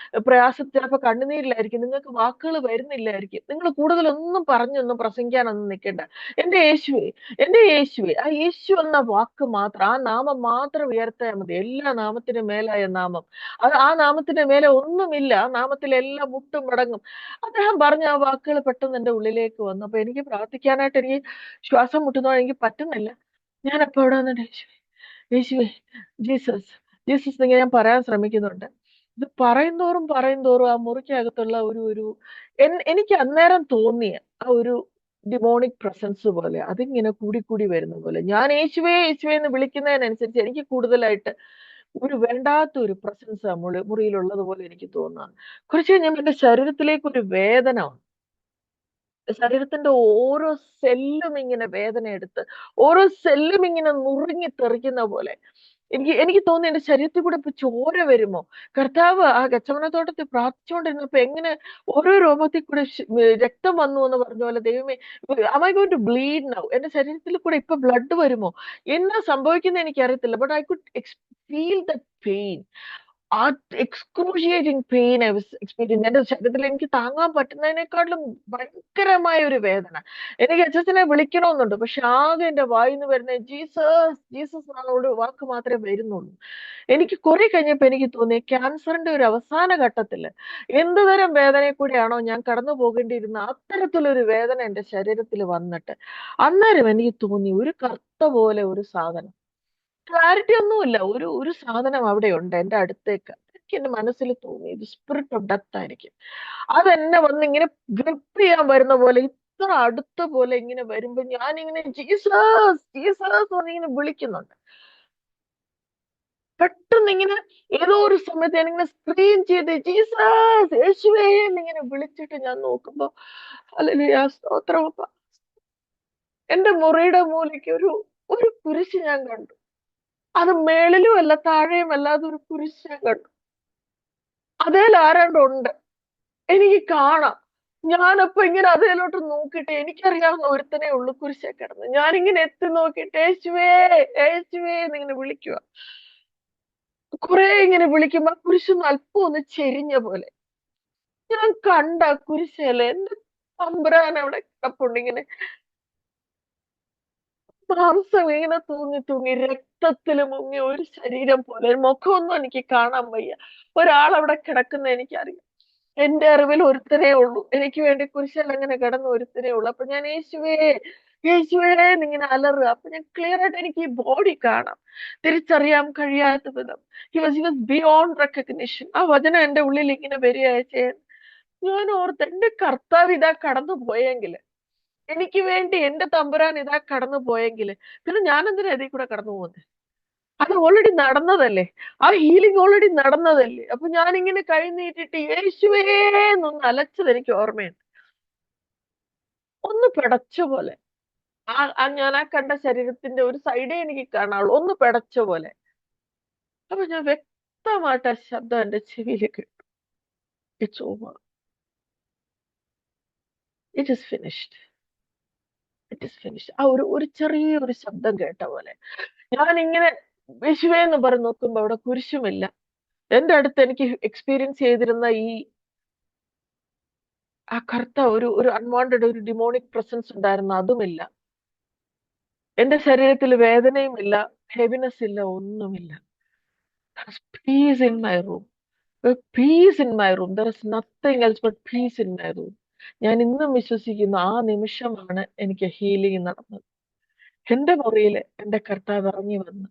പ്രയാസം, ചിലപ്പോൾ കണ്ണുനീരിലായിരിക്കും, നിങ്ങൾക്ക് വാക്കുകൾ വരുന്നില്ലായിരിക്കും, നിങ്ങൾ കൂടുതലൊന്നും പറഞ്ഞൊന്നും പ്രസംഗിക്കാനൊന്നും നിൽക്കണ്ട. എന്റെ യേശുവേ, എന്റെ യേശുവേ, ആ യേശു എന്ന വാക്ക് മാത്രം, ആ നാമം മാത്രം ഉയർത്തിയാൽ മതി. എല്ലാ നാമത്തിനും മേലായ നാമം, ആ നാമത്തിന്റെ മേലെ ഒന്നുമില്ല, ആ നാമത്തിലെല്ലാം മുട്ടും മടങ്ങും. അദ്ദേഹം പറഞ്ഞ ആ വാക്കുകൾ പെട്ടെന്ന് എന്റെ ഉള്ളിലേക്ക് വന്നു. അപ്പൊ എനിക്ക് പ്രാർത്ഥിക്കാനായിട്ട് എനിക്ക് ശ്വാസം മുട്ടുന്നോ എനിക്ക് പറ്റുന്നില്ല. ഞാൻ അപ്പൊ അവിടെ വന്നിട്ട് യേശുവേ, യേശുവേ, ജീസസ്, ജീസസ് ഇങ്ങനെ ഞാൻ പറയാൻ ശ്രമിക്കുന്നുണ്ട്. ഇത് പറയും തോറും ആ മുറിക്കകത്തുള്ള ഒരു ഒരു എനിക്ക് അന്നേരം തോന്നിയ ആ ഒരു ഡിമോണിക് പ്രസൻസ് പോലെ അതിങ്ങനെ കൂടി കൂടി വരുന്ന പോലെ ഞാൻ യേശുവേ യേശുവേ എന്ന് വിളിക്കുന്നതിനനുസരിച്ച് എനിക്ക് കൂടുതലായിട്ട് ഒരു വേണ്ടാത്ത ഒരു പ്രസൻസ് മുറിയിലുള്ളത് പോലെ എനിക്ക് തോന്നുക. കുറച്ച് കഴിഞ്ഞാൽ എന്റെ ശരീരത്തിലേക്ക് ഒരു വേദന വന്നു. ശരീരത്തിന്റെ ഓരോ സെല്ലും ഇങ്ങനെ വേദന എടുത്ത് ഓരോ സെല്ലും ഇങ്ങനെ നുറുങ്ങി തെറിക്കുന്ന പോലെ എനിക്ക് തോന്നി എന്റെ ശരീരത്തിൽ കൂടെ ഇപ്പൊ ചോര വരുമോ. കർത്താവ് ആ ഗെത്സമനത്തോട്ടത്തിൽ പ്രാർത്ഥിച്ചുകൊണ്ടിരുന്നപ്പോ എങ്ങനെ ഓരോ രോമത്തിൽ കൂടെ രക്തം വന്നു എന്ന് പറഞ്ഞ പോലെ, ദൈവമേ am I going to bleed now? എന്റെ ശരീരത്തിൽ കൂടെ ഇപ്പൊ ബ്ലഡ് വരുമോ, എന്നാ സംഭവിക്കുന്നത് എനിക്ക് അറിയത്തില്ല. But I could feel the pain. ആ excruciating pain I was experience. എന്റെ ശരീരത്തിൽ എനിക്ക് താങ്ങാൻ പറ്റുന്നതിനേക്കാളും ഭയങ്കരമായ ഒരു വേദന. എനിക്ക് അച്ഛനെ വിളിക്കണമെന്നുണ്ട്, പക്ഷെ ആകെ എന്റെ വായിന്ന് വരുന്ന ജീസസ് ജീസസ് എന്നുള്ള വാക്ക് മാത്രമേ വരുന്നുള്ളൂ. എനിക്ക് കുറെ കഴിഞ്ഞപ്പോ എനിക്ക് തോന്നി ക്യാൻസറിന്റെ ഒരു അവസാന ഘട്ടത്തില് എന്ത് തരം വേദനയെ കൂടെയാണോ ഞാൻ കടന്നു പോകേണ്ടിയിരുന്ന അത്തരത്തിലൊരു വേദന എന്റെ ശരീരത്തിൽ വന്നിട്ട് അന്നേരം എനിക്ക് തോന്നി ഒരു കറുത്ത പോലെ ഒരു സാധനം, ക്ലാരിറ്റി ഒന്നുമില്ല, ഒരു സാധനം അവിടെ ഉണ്ട് എന്റെ അടുത്തേക്ക്. എനിക്ക് എന്റെ മനസ്സിൽ തോന്നി ഇത് സ്പിരിറ്റ് ഓഫ് ഡെത്ത് ആയിരിക്കും. അതെന്നെ വന്ന് ഇങ്ങനെ ഗ്രിപ്പ് ചെയ്യാൻ വരുന്ന പോലെ, ഇത്ര അടുത്ത പോലെ ഇങ്ങനെ വരുമ്പോ ഞാനിങ്ങനെ ജീസസ് ജീസസ് എന്നിങ്ങനെ വിളിക്കുന്നുണ്ട്. പെട്ടെന്ന് ഇങ്ങനെ ഏതോ ഒരു സമയത്ത് ഞാനിങ്ങനെ സ്ക്രീൻ ചെയ്ത് ജീസസ് യേശുവേ എന്നിങ്ങനെ വിളിച്ചിട്ട് ഞാൻ നോക്കുമ്പോ ഹല്ലേലൂയ സ്തോത്രമപ്പ, എന്റെ മുറിയുടെ മൂലയ്ക്ക് ഒരു കുരിശ് ഞാൻ കണ്ടു. അത് മേളിലും അല്ല താഴെയും അല്ലാതെ ഒരു കുരിശ് ഞാൻ കണ്ടു. അതേൽ ആരാണ്ടുണ്ട്, എനിക്ക് കാണാം. ഞാനപ്പോ ഇങ്ങനെ അതേലോട്ട് നോക്കിയിട്ട് എനിക്കറിയാവുന്ന ഒരുത്തനെ ഉള്ളു കുരിശെ കിടന്ന്. ഞാനിങ്ങനെ എത്തി നോക്കിയിട്ട് യേശുവേ യേശുവേ എന്നിങ്ങനെ വിളിക്കുക. കുറെ ഇങ്ങനെ വിളിക്കുമ്പോ ആ കുരിശൊന്ന് അല്പം ഒന്ന് ചെരിഞ്ഞ പോലെ ഞാൻ കണ്ട കുരിശേല എന്റെ തമ്പുരാൻ അവിടെ കിടപ്പുണ്ട്. ഇങ്ങനെ മാംസം ഇങ്ങനെ തൂങ്ങി തൂങ്ങി രക്തത്തിൽ മുങ്ങിയ ഒരു ശരീരം പോലെ. മുഖമൊന്നും എനിക്ക് കാണാൻ വയ്യ. ഒരാളവിടെ കിടക്കുന്ന എനിക്കറിയാം. എന്റെ അറിവിൽ ഒരുത്തനേ ഉള്ളൂ, എനിക്ക് വേണ്ടി കുരിശിൽ അങ്ങനെ കിടന്ന ഒരുത്തനേ ഉള്ളൂ. അപ്പൊ ഞാൻ യേശുവേ യേശുവേ എന്നിങ്ങനെ അലറുക. അപ്പൊ ഞാൻ ക്ലിയർ ആയിട്ട് എനിക്ക് ഈ ബോഡി കാണാം, തിരിച്ചറിയാൻ കഴിയാത്ത വിധം. He was beyond recognition. ആ വചനം എന്റെ ഉള്ളിൽ ഇങ്ങനെ വരികയായ ഞാൻ ഓർത്ത് എന്റെ കർത്താവ് ഇതാ കടന്നു പോയെങ്കില്, എനിക്ക് വേണ്ടി എന്റെ തമ്പുരാൻ ഇതാ കടന്നു പോയെങ്കില് പിന്നെ ഞാൻ എന്തിനാ ഇതിൽ കൂടെ കടന്നു പോകുന്നത്? അത് ഓൾറെഡി നടന്നതല്ലേ, ആ ഹീലിംഗ് ഓൾറെഡി നടന്നതല്ലേ. അപ്പൊ ഞാനിങ്ങനെ കൈ നീട്ടിട്ട് യേശുവേ എന്നൊന്ന് അലച്ചത് എനിക്ക് ഓർമ്മയുണ്ട്. ഒന്ന് പിടച്ച പോലെ ഞാൻ ആ കണ്ട ശരീരത്തിന്റെ ഒരു സൈഡേ എനിക്ക് കാണാനുള്ളൂ, ഒന്ന് പിടച്ച പോലെ. അപ്പൊ ഞാൻ വ്യക്തമായിട്ട് ആ ശബ്ദം എന്റെ ചെവിയിൽ കേട്ടു, it's over, it is finished, it is finished. ആ ഒരു ചെറിയൊരു ശബ്ദം കേട്ട പോലെ ഞാൻ ഇങ്ങനെ യേശുവേ എന്ന് പറഞ്ഞ് നോക്കുമ്പോ അവിടെ കുരിശുമില്ല. എന്റെ അടുത്ത് എനിക്ക് എക്സ്പീരിയൻസ് ചെയ്തിരുന്ന ആ കറുത്ത ഒരു അൺവാണ്ടഡ് ഒരു ഡിമോണിക് പ്രസൻസ് ഉണ്ടായിരുന്ന അതുമില്ല. എന്റെ ശരീരത്തിൽ വേദനയും ഇല്ല, ഹെവിനെസ് ഇല്ല, ഒന്നുമില്ല. Piece in my room, piece in my room. There is nothing else but piece in my room. ഞാൻ ഇന്നും വിശ്വസിക്കുന്നു ആ നിമിഷമാണ് എനിക്ക് ഹീലിംഗ് നടന്നത്. എന്റെ മുറിയിൽ എന്റെ കർത്താവ് ഇറങ്ങി വന്നു.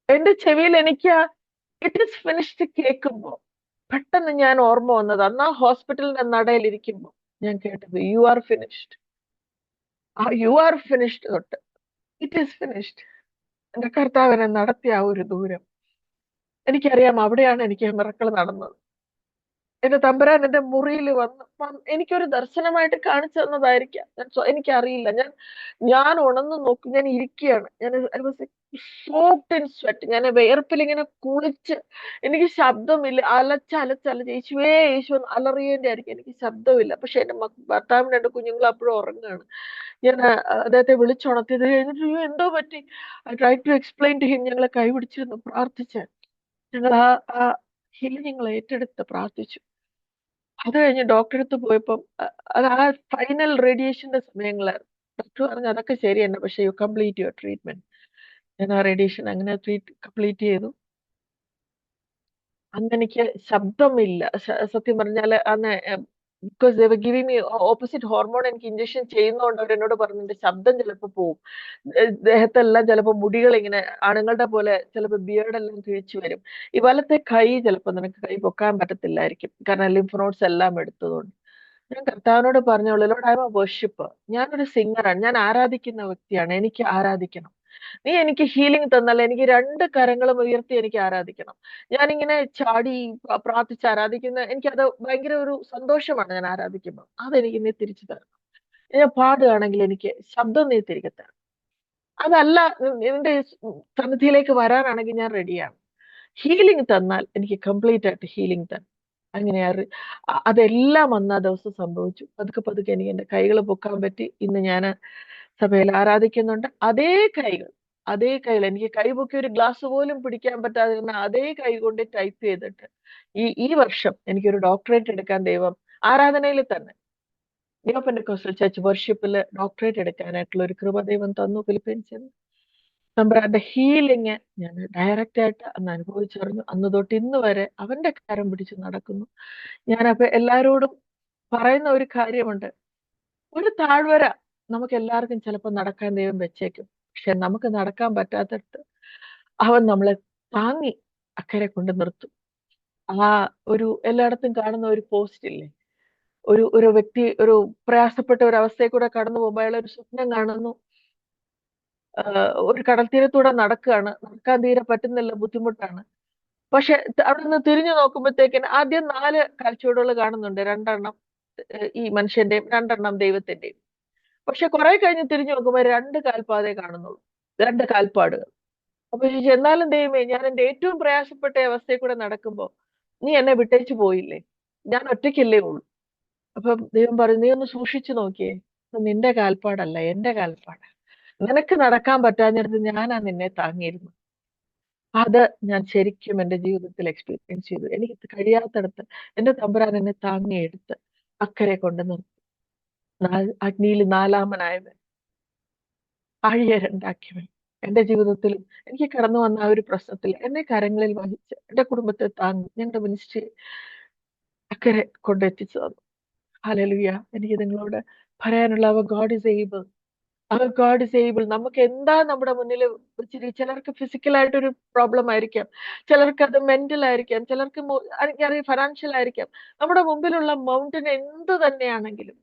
എന്റെ ചെവിയിൽ എനിക്ക് ഇറ്റ് ഇസ് ഫിനിഷ്ഡ് കേൾക്കുമ്പോ പെട്ടെന്ന് ഞാൻ ഓർമ്മ വന്നത് അന്ന് ആ ഹോസ്പിറ്റലിന്റെ നടയിൽ ഇരിക്കുമ്പോ ഞാൻ കേട്ടത് യു ആർ ഫിനിഷ്ഡ്. ആ യു ആർ ഫിനിഷ്ഡ് തൊട്ട് ഇറ്റ് ഈസ് ഫിനിഷ്ഡ്. എന്റെ കർത്താവിനെ നടത്തിയ ആ ഒരു ദൂരം എനിക്കറിയാം, അവിടെയാണ് എനിക്ക് മിറക്കിൾ നടന്നത്. എന്റെ തമ്പുരാൻ എന്റെ മുറിയിൽ എനിക്കൊരു ദർശനമായിട്ട് കാണിച്ചു തന്നതായിരിക്കാം, എനിക്കറിയില്ല. ഞാൻ ഉണർന്നു നോക്കും, ഞാൻ ഇരിക്കുകയാണ്, ഞാൻ സോക്ഡ് ഇൻ സ്വെറ്റ്, ഞാൻ വിയർപ്പിൽ ഇങ്ങനെ കുളിച്ച്, എനിക്ക് ശബ്ദമില്ല, അലച്ചലച്ചലച്ച് യേശുവേ യേശു അലറിയതിന്റെ ആയിരിക്കും, എനിക്ക് ശബ്ദമില്ല. പക്ഷെ എന്റെ ഭർത്താവിന് രണ്ട് കുഞ്ഞുങ്ങൾ അപ്പോഴും ഉറങ്ങുകയാണ്. ഞാൻ അദ്ദേഹത്തെ വിളിച്ചുണർത്തിയത് കഴിഞ്ഞിട്ട് എന്തോ പറ്റി, I try to explain to him. ഞങ്ങളെ കൈപിടിച്ചിരുന്നു, പ്രാർത്ഥിച്ച് ഞങ്ങൾ ആ ഹീലിംഗ് ഞങ്ങൾ ഏറ്റെടുത്ത് പ്രാർത്ഥിച്ചു. അത് കഴിഞ്ഞ് ഡോക്ടറെ അടുത്ത് പോയപ്പം അത് ആ ഫൈനൽ റേഡിയേഷന്റെ സമയങ്ങളായിരുന്നു. ഡോക്ടർ പറഞ്ഞു അതൊക്കെ ശരി തന്നെ, പക്ഷെ യു കംപ്ലീറ്റ് യുവർ ട്രീറ്റ്മെന്റ്. ഞാൻ ആ റേഡിയേഷൻ അങ്ങനെ കംപ്ലീറ്റ് ചെയ്തു. അന്ന് എനിക്ക് ശബ്ദമില്ല, സത്യം പറഞ്ഞാൽ അന്ന് because they were giving me opposite hormone. എനിക്ക് ഇഞ്ചക്ഷൻ ചെയ്യുന്നതുകൊണ്ട് അവർ എന്നോട് പറഞ്ഞു എന്റെ ശബ്ദം ചിലപ്പോൾ പോവും, ദേഹത്തെല്ലാം ചിലപ്പോൾ മുടികൾ ഇങ്ങനെ ആണുങ്ങളുടെ പോലെ ചിലപ്പോൾ ബിയർഡെല്ലാം കിഴിച്ചു വരും, ഈ വലത്തെ കൈ ചിലപ്പോൾ നിനക്ക് കൈ പൊക്കാൻ പറ്റത്തില്ലായിരിക്കും, കാരണം ലിംഫ് നോഡ്സ് എല്ലാം എടുത്തതുകൊണ്ട്. ഞാൻ കർത്താവിനോട് പറഞ്ഞോളൂ, Lord I M A worshipper. ഞാനൊരു സിംഗറാണ്, ഞാൻ ആരാധിക്കുന്ന വ്യക്തിയാണ്, എനിക്ക് ആരാധിക്കണം. നീ എനിക്ക് ഹീലിംഗ് തന്നാൽ എനിക്ക് രണ്ട് കരങ്ങളും ഉയർത്തി എനിക്ക് ആരാധിക്കണം. ഞാനിങ്ങനെ ചാടി പ്രാർത്ഥിച്ച് ആരാധിക്കുന്ന, എനിക്കത് ഭയങ്കര ഒരു സന്തോഷമാണ് ഞാൻ ആരാധിക്കുമ്പോൾ. അതെനിക്ക് നീ തിരിച്ചു തരണം. ഞാൻ പാടുകയാണെങ്കിൽ എനിക്ക് ശബ്ദം നീ തിരികെ തരണം. അതല്ല, നിന്റെ സന്നിധിയിലേക്ക് വരാനാണെങ്കിൽ ഞാൻ റെഡിയാണ്. ഹീലിംഗ് തന്നാൽ എനിക്ക് കംപ്ലീറ്റ് ആയിട്ട് ഹീലിംഗ് തരണം. അങ്ങനെ അതെല്ലാം അന്ന് ആ ദിവസം സംഭവിച്ചു. പതുക്കെ പതുക്കെ എനിക്ക് എന്റെ കൈകൾ പൊക്കാൻ പറ്റി. ഇന്ന് ഞാൻ സഭയിൽ ആരാധിക്കുന്നുണ്ട്. അതേ കൈകൾ എനിക്ക് കൈ പൊക്കി ഒരു ഗ്ലാസ് പോലും പിടിക്കാൻ പറ്റാതിരുന്ന അതേ കൈ കൊണ്ട് ടൈപ്പ് ചെയ്തിട്ട് ഈ വർഷം എനിക്കൊരു ഡോക്ടറേറ്റ് എടുക്കാൻ ദൈവം ആരാധനയിൽ തന്നെ ന്യൂ പെന്റക്കോസ്റ്റൽ ചർച്ച് വർഷിപ്പില് ഡോക്ടറേറ്റ് എടുക്കാനായിട്ടുള്ള ഒരു കൃപ ദൈവം തന്നു. ഫിലിപ്പീൻസിൽ തമ്പുരാന്റെ ഹീലിംഗ് ഞാൻ ഡയറക്റ്റ് ആയിട്ട് അന്ന് അനുഭവിച്ചറിഞ്ഞു. അന്ന് തൊട്ട് ഇന്ന് വരെ അവന്റെ കരം പിടിച്ച് നടക്കുന്നു. ഞാനപ്പോ എല്ലാരോടും പറയുന്ന ഒരു കാര്യമുണ്ട്. ഒരു താഴ്വര നമുക്ക് എല്ലാവർക്കും ചിലപ്പോൾ നടക്കാൻ ദൈവം വെച്ചേക്കും. പക്ഷെ നമുക്ക് നടക്കാൻ പറ്റാത്തടത്ത് അവൻ നമ്മളെ താങ്ങി അക്കരെ കൊണ്ട് നിർത്തും. ആ ഒരു എല്ലായിടത്തും കാണുന്ന ഒരു പോസ്റ്റ് ഇല്ലേ, ഒരു വ്യക്തി ഒരു പ്രയാസപ്പെട്ട ഒരു അവസ്ഥയെ കൂടെ കടന്നു പോകുമ്പോൾ അയാൾ ഒരു സ്വപ്നം കാണുന്നു. ഒരു കടൽ തീരത്തൂടെ നടക്കുകയാണ്, നടക്കാൻ തീരെ പറ്റുന്നില്ല, ബുദ്ധിമുട്ടാണ്. പക്ഷെ അവിടെ നിന്ന് തിരിഞ്ഞു നോക്കുമ്പോഴത്തേക്കിന് ആദ്യം 4 കാഴ്ചപ്പാടുകൾ കാണുന്നുണ്ട്. 2 ഈ മനുഷ്യന്റെയും 2 ദൈവത്തിന്റെയും. പക്ഷെ കുറെ കഴിഞ്ഞ് തിരിഞ്ഞു നോക്കുമ്പോൾ 2 കാൽപാതേ കാണുന്നുള്ളൂ, 2 കാൽപ്പാടുകൾ. അപ്പൊ ചോദിച്ചു, എന്നാലും ദൈവമേ, ഞാൻ എന്റെ ഏറ്റവും പ്രയാസപ്പെട്ട അവസ്ഥയിൽ കൂടെ നടക്കുമ്പോ നീ എന്നെ വിട്ടേച്ചു പോയില്ലേ, ഞാൻ ഒറ്റയ്ക്കല്ലേ ഉള്ളൂ. അപ്പം ദൈവം പറഞ്ഞു, നീ ഒന്ന് സൂക്ഷിച്ചു നോക്കിയേ, ഇത് നിന്റെ കാൽപ്പാടല്ല, എന്റെ കാൽപ്പാട്. നിനക്ക് നടക്കാൻ പറ്റാഞ്ഞിടത്ത് ഞാനാ നിന്നെ താങ്ങിയിരുന്നു. അത് ഞാൻ ശരിക്കും എന്റെ ജീവിതത്തിൽ എക്സ്പീരിയൻസ് ചെയ്തു. എനിക്ക് കഴിയാത്തടത്ത് എന്റെ തമ്പുരാൻ എന്നെ താങ്ങിയെടുത്ത് അക്കരെ കൊണ്ട് നിർത്തി. അഗ്നിയിൽ 4-മനായവൻ, ആഴിയെ 2-ആക്കിയവൻ. എന്റെ ജീവിതത്തിലും എനിക്ക് കടന്നു വന്ന ആ ഒരു പ്രശ്നത്തിൽ എന്നെ കരങ്ങളിൽ വഹിച്ച് എന്റെ കുടുംബത്തെ താങ്ങി ഞങ്ങളുടെ മിനിസ്ട്രി അക്കരെ കൊണ്ടെത്തിച്ചു തന്നു. ഹല്ലേലൂയ. എനിക്ക് നിങ്ങളോട് പറയാനുള്ള, our God is able, our God is able. നമുക്ക് എന്താ നമ്മുടെ മുന്നിൽ വെച്ചിരി, ചിലർക്ക് ഫിസിക്കലായിട്ടൊരു പ്രോബ്ലം ആയിരിക്കാം, ചിലർക്ക് അത് മെന്റൽ ആയിരിക്കാം, ചിലർക്ക് ഫിനാൻഷ്യൽ ആയിരിക്കാം. നമ്മുടെ മുമ്പിലുള്ള മൗണ്ടൻ എന്ത് തന്നെയാണെങ്കിലും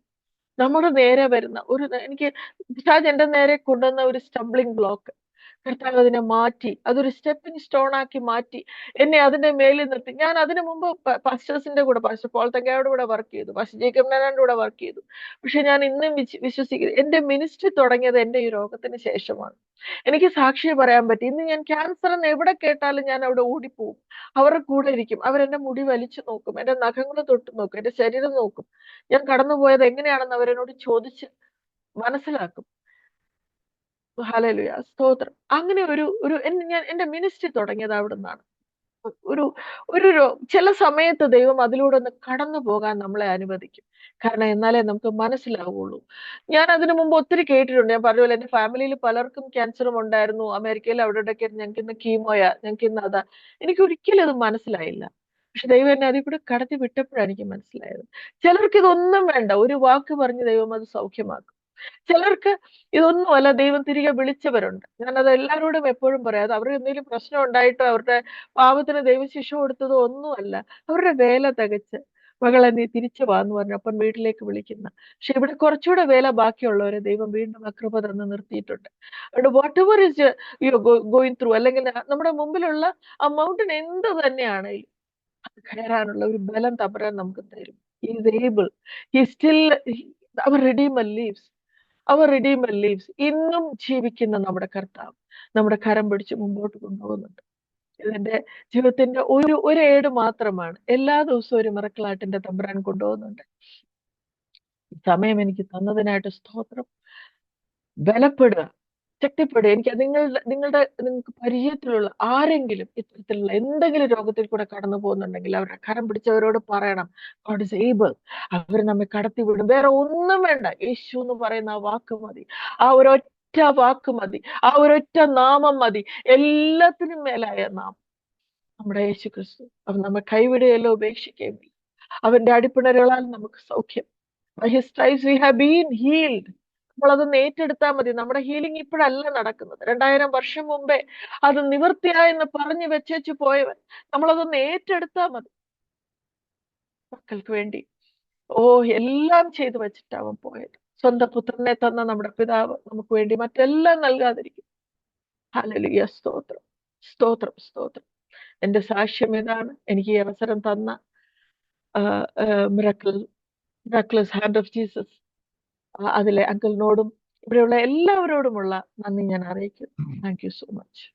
നമ്മുടെ നേരെ വരുന്ന എനിക്ക് പിശാച് എന്റെ നേരെ കൊണ്ടുവന്ന ഒരു സ്റ്റംബ്ലിംഗ് ബ്ലോക്ക്, കർത്താവ് അതിനെ മാറ്റി, അതൊരു സ്റ്റെപ്പിംഗ് സ്റ്റോൺ ആക്കി മാറ്റി എന്നെ അതിന്റെ മേലിൽ നിർത്തി. ഞാൻ അതിനു മുമ്പ് പാസ്റ്റേഴ്സിന്റെ കൂടെ, പാസ്റ്റർ പോൾ തങ്കയുടെ കൂടെ വർക്ക് ചെയ്തു, പാസ്റ്റർ ജേക്കബ് നാനാന്റെ കൂടെ വർക്ക് ചെയ്തു. പക്ഷെ ഞാൻ ഇന്നും വിശ്വസിക്കുന്നു, എന്റെ മിനിസ്ട്രി തുടങ്ങിയത് എന്റെ ഈ രോഗത്തിന് ശേഷമാണ്. എനിക്ക് സാക്ഷി പറയാൻ പറ്റി. ഇന്ന് ഞാൻ ക്യാൻസർ എന്ന് എവിടെ കേട്ടാലും ഞാൻ അവിടെ ഓടിപ്പോവും, അവരുടെ കൂടെ ഇരിക്കും. അവരെന്റെ മുടി വലിച്ചു നോക്കും, എന്റെ നഖങ്ങൾ തൊട്ട് നോക്കും, എന്റെ ശരീരം നോക്കും, ഞാൻ കടന്നുപോയത് എങ്ങനെയാണെന്ന് അവരെന്നോട് ചോദിച്ച് മനസ്സിലാക്കും. ഹല്ലേലൂയ, സ്തോത്രം. അങ്ങനെ ഞാൻ എന്റെ മിനിസ്ട്രി തുടങ്ങിയത് അവിടെ നിന്നാണ്. ഒരു ഒരു ചില സമയത്ത് ദൈവം അതിലൂടെ ഒന്ന് കടന്നു പോകാൻ നമ്മളെ അനുവദിക്കും. കാരണം എന്നാലേ നമുക്ക് മനസ്സിലാവുള്ളൂ. ഞാൻ അതിനു മുമ്പ് ഒത്തിരി കേട്ടിട്ടുണ്ട്. ഞാൻ പറഞ്ഞ പോലെ എന്റെ ഫാമിലിയിൽ പലർക്കും ക്യാൻസറും ഉണ്ടായിരുന്നു. അമേരിക്കയിൽ അവിടെ ഇവിടെയൊക്കെ ഞങ്ങൾക്ക് ഇന്ന് കീമോയാ, ഞങ്ങൾക്ക് ഇന്ന് അതാ. എനിക്ക് ഒരിക്കലും അത് മനസ്സിലായില്ല. പക്ഷെ ദൈവം എന്നെ അതിൽ കൂടെ കടത്തി വിട്ടപ്പോഴാണ് എനിക്ക് മനസ്സിലായത്. ചിലർക്ക് ഇതൊന്നും വേണ്ട, ഒരു വാക്ക് പറഞ്ഞ് ദൈവം അത് സൗഖ്യമാക്കും. ചിലർക്ക് ഇതൊന്നുമല്ല, ദൈവം തിരികെ വിളിച്ചവരുണ്ട്. ഞാനത് എല്ലാവരോടും എപ്പോഴും പറയാം. അത് അവർക്ക് എന്തെങ്കിലും പ്രശ്നം ഉണ്ടായിട്ടോ അവരുടെ പാപത്തിന് ദൈവം ശിക്ഷ കൊടുത്തതോ ഒന്നുമല്ല. അവരുടെ വേല തികച്ച് മകളെ നീ തിരിച്ചു വാന്ന് പറഞ്ഞപ്പം വീട്ടിലേക്ക് വിളിക്കുന്ന. പക്ഷെ ഇവിടെ കുറച്ചുകൂടെ വേല ബാക്കിയുള്ളവരെ ദൈവം വീണ്ടും ആ കൃപ തന്ന് നിർത്തിയിട്ടുണ്ട്. അതുകൊണ്ട് what ever is you going through, അല്ലെങ്കിൽ നമ്മുടെ മുമ്പിലുള്ള ആ മൗണ്ടൻ എന്ത് തന്നെയാണെങ്കിലും അത് കയറാനുള്ള ഒരു ബലം തമ്പുരാൻ നമുക്ക് തരും. He is able, he still, our redeemer lives, our redeemer lives. ഇന്നും ജീവിക്കുന്ന നമ്മുടെ കർത്താവ് നമ്മുടെ കരം പിടിച്ച് മുമ്പോട്ട് കൊണ്ടുപോകുന്നുണ്ട്. ഇതെന്റെ ജീവിതത്തിന്റെ ഒരു ഏട് മാത്രമാണ്. എല്ലാ ദിവസവും ഒരു മിറക്കിളായിട്ട് തമ്പുരാൻ കൊണ്ടുപോകുന്നുണ്ട്. സമയം എനിക്ക് തന്നതിനായിട്ട് സ്തോത്രം. ബലപ്പെടുക, ശക്തിപ്പെടുക. എനിക്ക് നിങ്ങൾക്ക് പരിചയത്തിലുള്ള ആരെങ്കിലും ഇത്തരത്തിലുള്ള എന്തെങ്കിലും രോഗത്തിൽ കൂടെ കടന്നു പോകുന്നുണ്ടെങ്കിൽ അവരുടെ കരം പിടിച്ചവരോട് പറയണം, ഗോഡ് ഇസ് ഏബിൾ. അവർ നമ്മെ കടത്തി വിടും. വേറെ ഒന്നും വേണ്ട, യേശു എന്ന് പറയുന്ന ആ വാക്ക് മതി, ആ ഒരൊറ്റ വാക്ക് മതി, ആ ഒരൊറ്റ നാമം മതി. എല്ലാത്തിനും മേലായ നാമം നമ്മുടെ യേശു ക്രിസ്തു. അവൻ നമ്മെ കൈവിടുകയല്ലോ ഉപേക്ഷിക്കുകയും ഇല്ല. അവന്റെ അടിപ്പിണരുകളാൽ നമുക്ക് സൗഖ്യം. By his stripes we have been healed. നമ്മൾ അതൊന്ന് ഏറ്റെടുത്താൽ മതി. നമ്മുടെ ഹീലിംഗ് ഇപ്പോഴല്ല നടക്കുന്നത്. 2000 വർഷം മുമ്പേ അത് നിവൃത്തിയായെന്ന് പറഞ്ഞു വെച്ചേച്ചു പോയവൻ. നമ്മളതൊന്ന് ഏറ്റെടുത്താൽ മതി. മക്കൾക്ക് വേണ്ടി, ഓ, എല്ലാം ചെയ്തു വെച്ചിട്ട് അവൻ പോയത്. സ്വന്തം പുത്രനെ തന്ന നമ്മുടെ പിതാവ് നമുക്ക് വേണ്ടി മറ്റെല്ലാം നൽകാതിരിക്കും. ഹല്ലേലൂയ, സ്തോത്രം, സ്തോത്രം, സ്തോത്രം. എന്റെ സാക്ഷ്യം ഇതാണ്. എനിക്ക് ഈ അവസരം തന്ന മിറാക്കിൾസ് ഹാൻഡ് ഓഫ് ജീസസ്, അതിലെ അങ്കിളിനോടും ഇവിടെയുള്ള എല്ലാവരോടുമുള്ള നന്ദി ഞാൻ അറിയിക്കുന്നു. Thank you so much.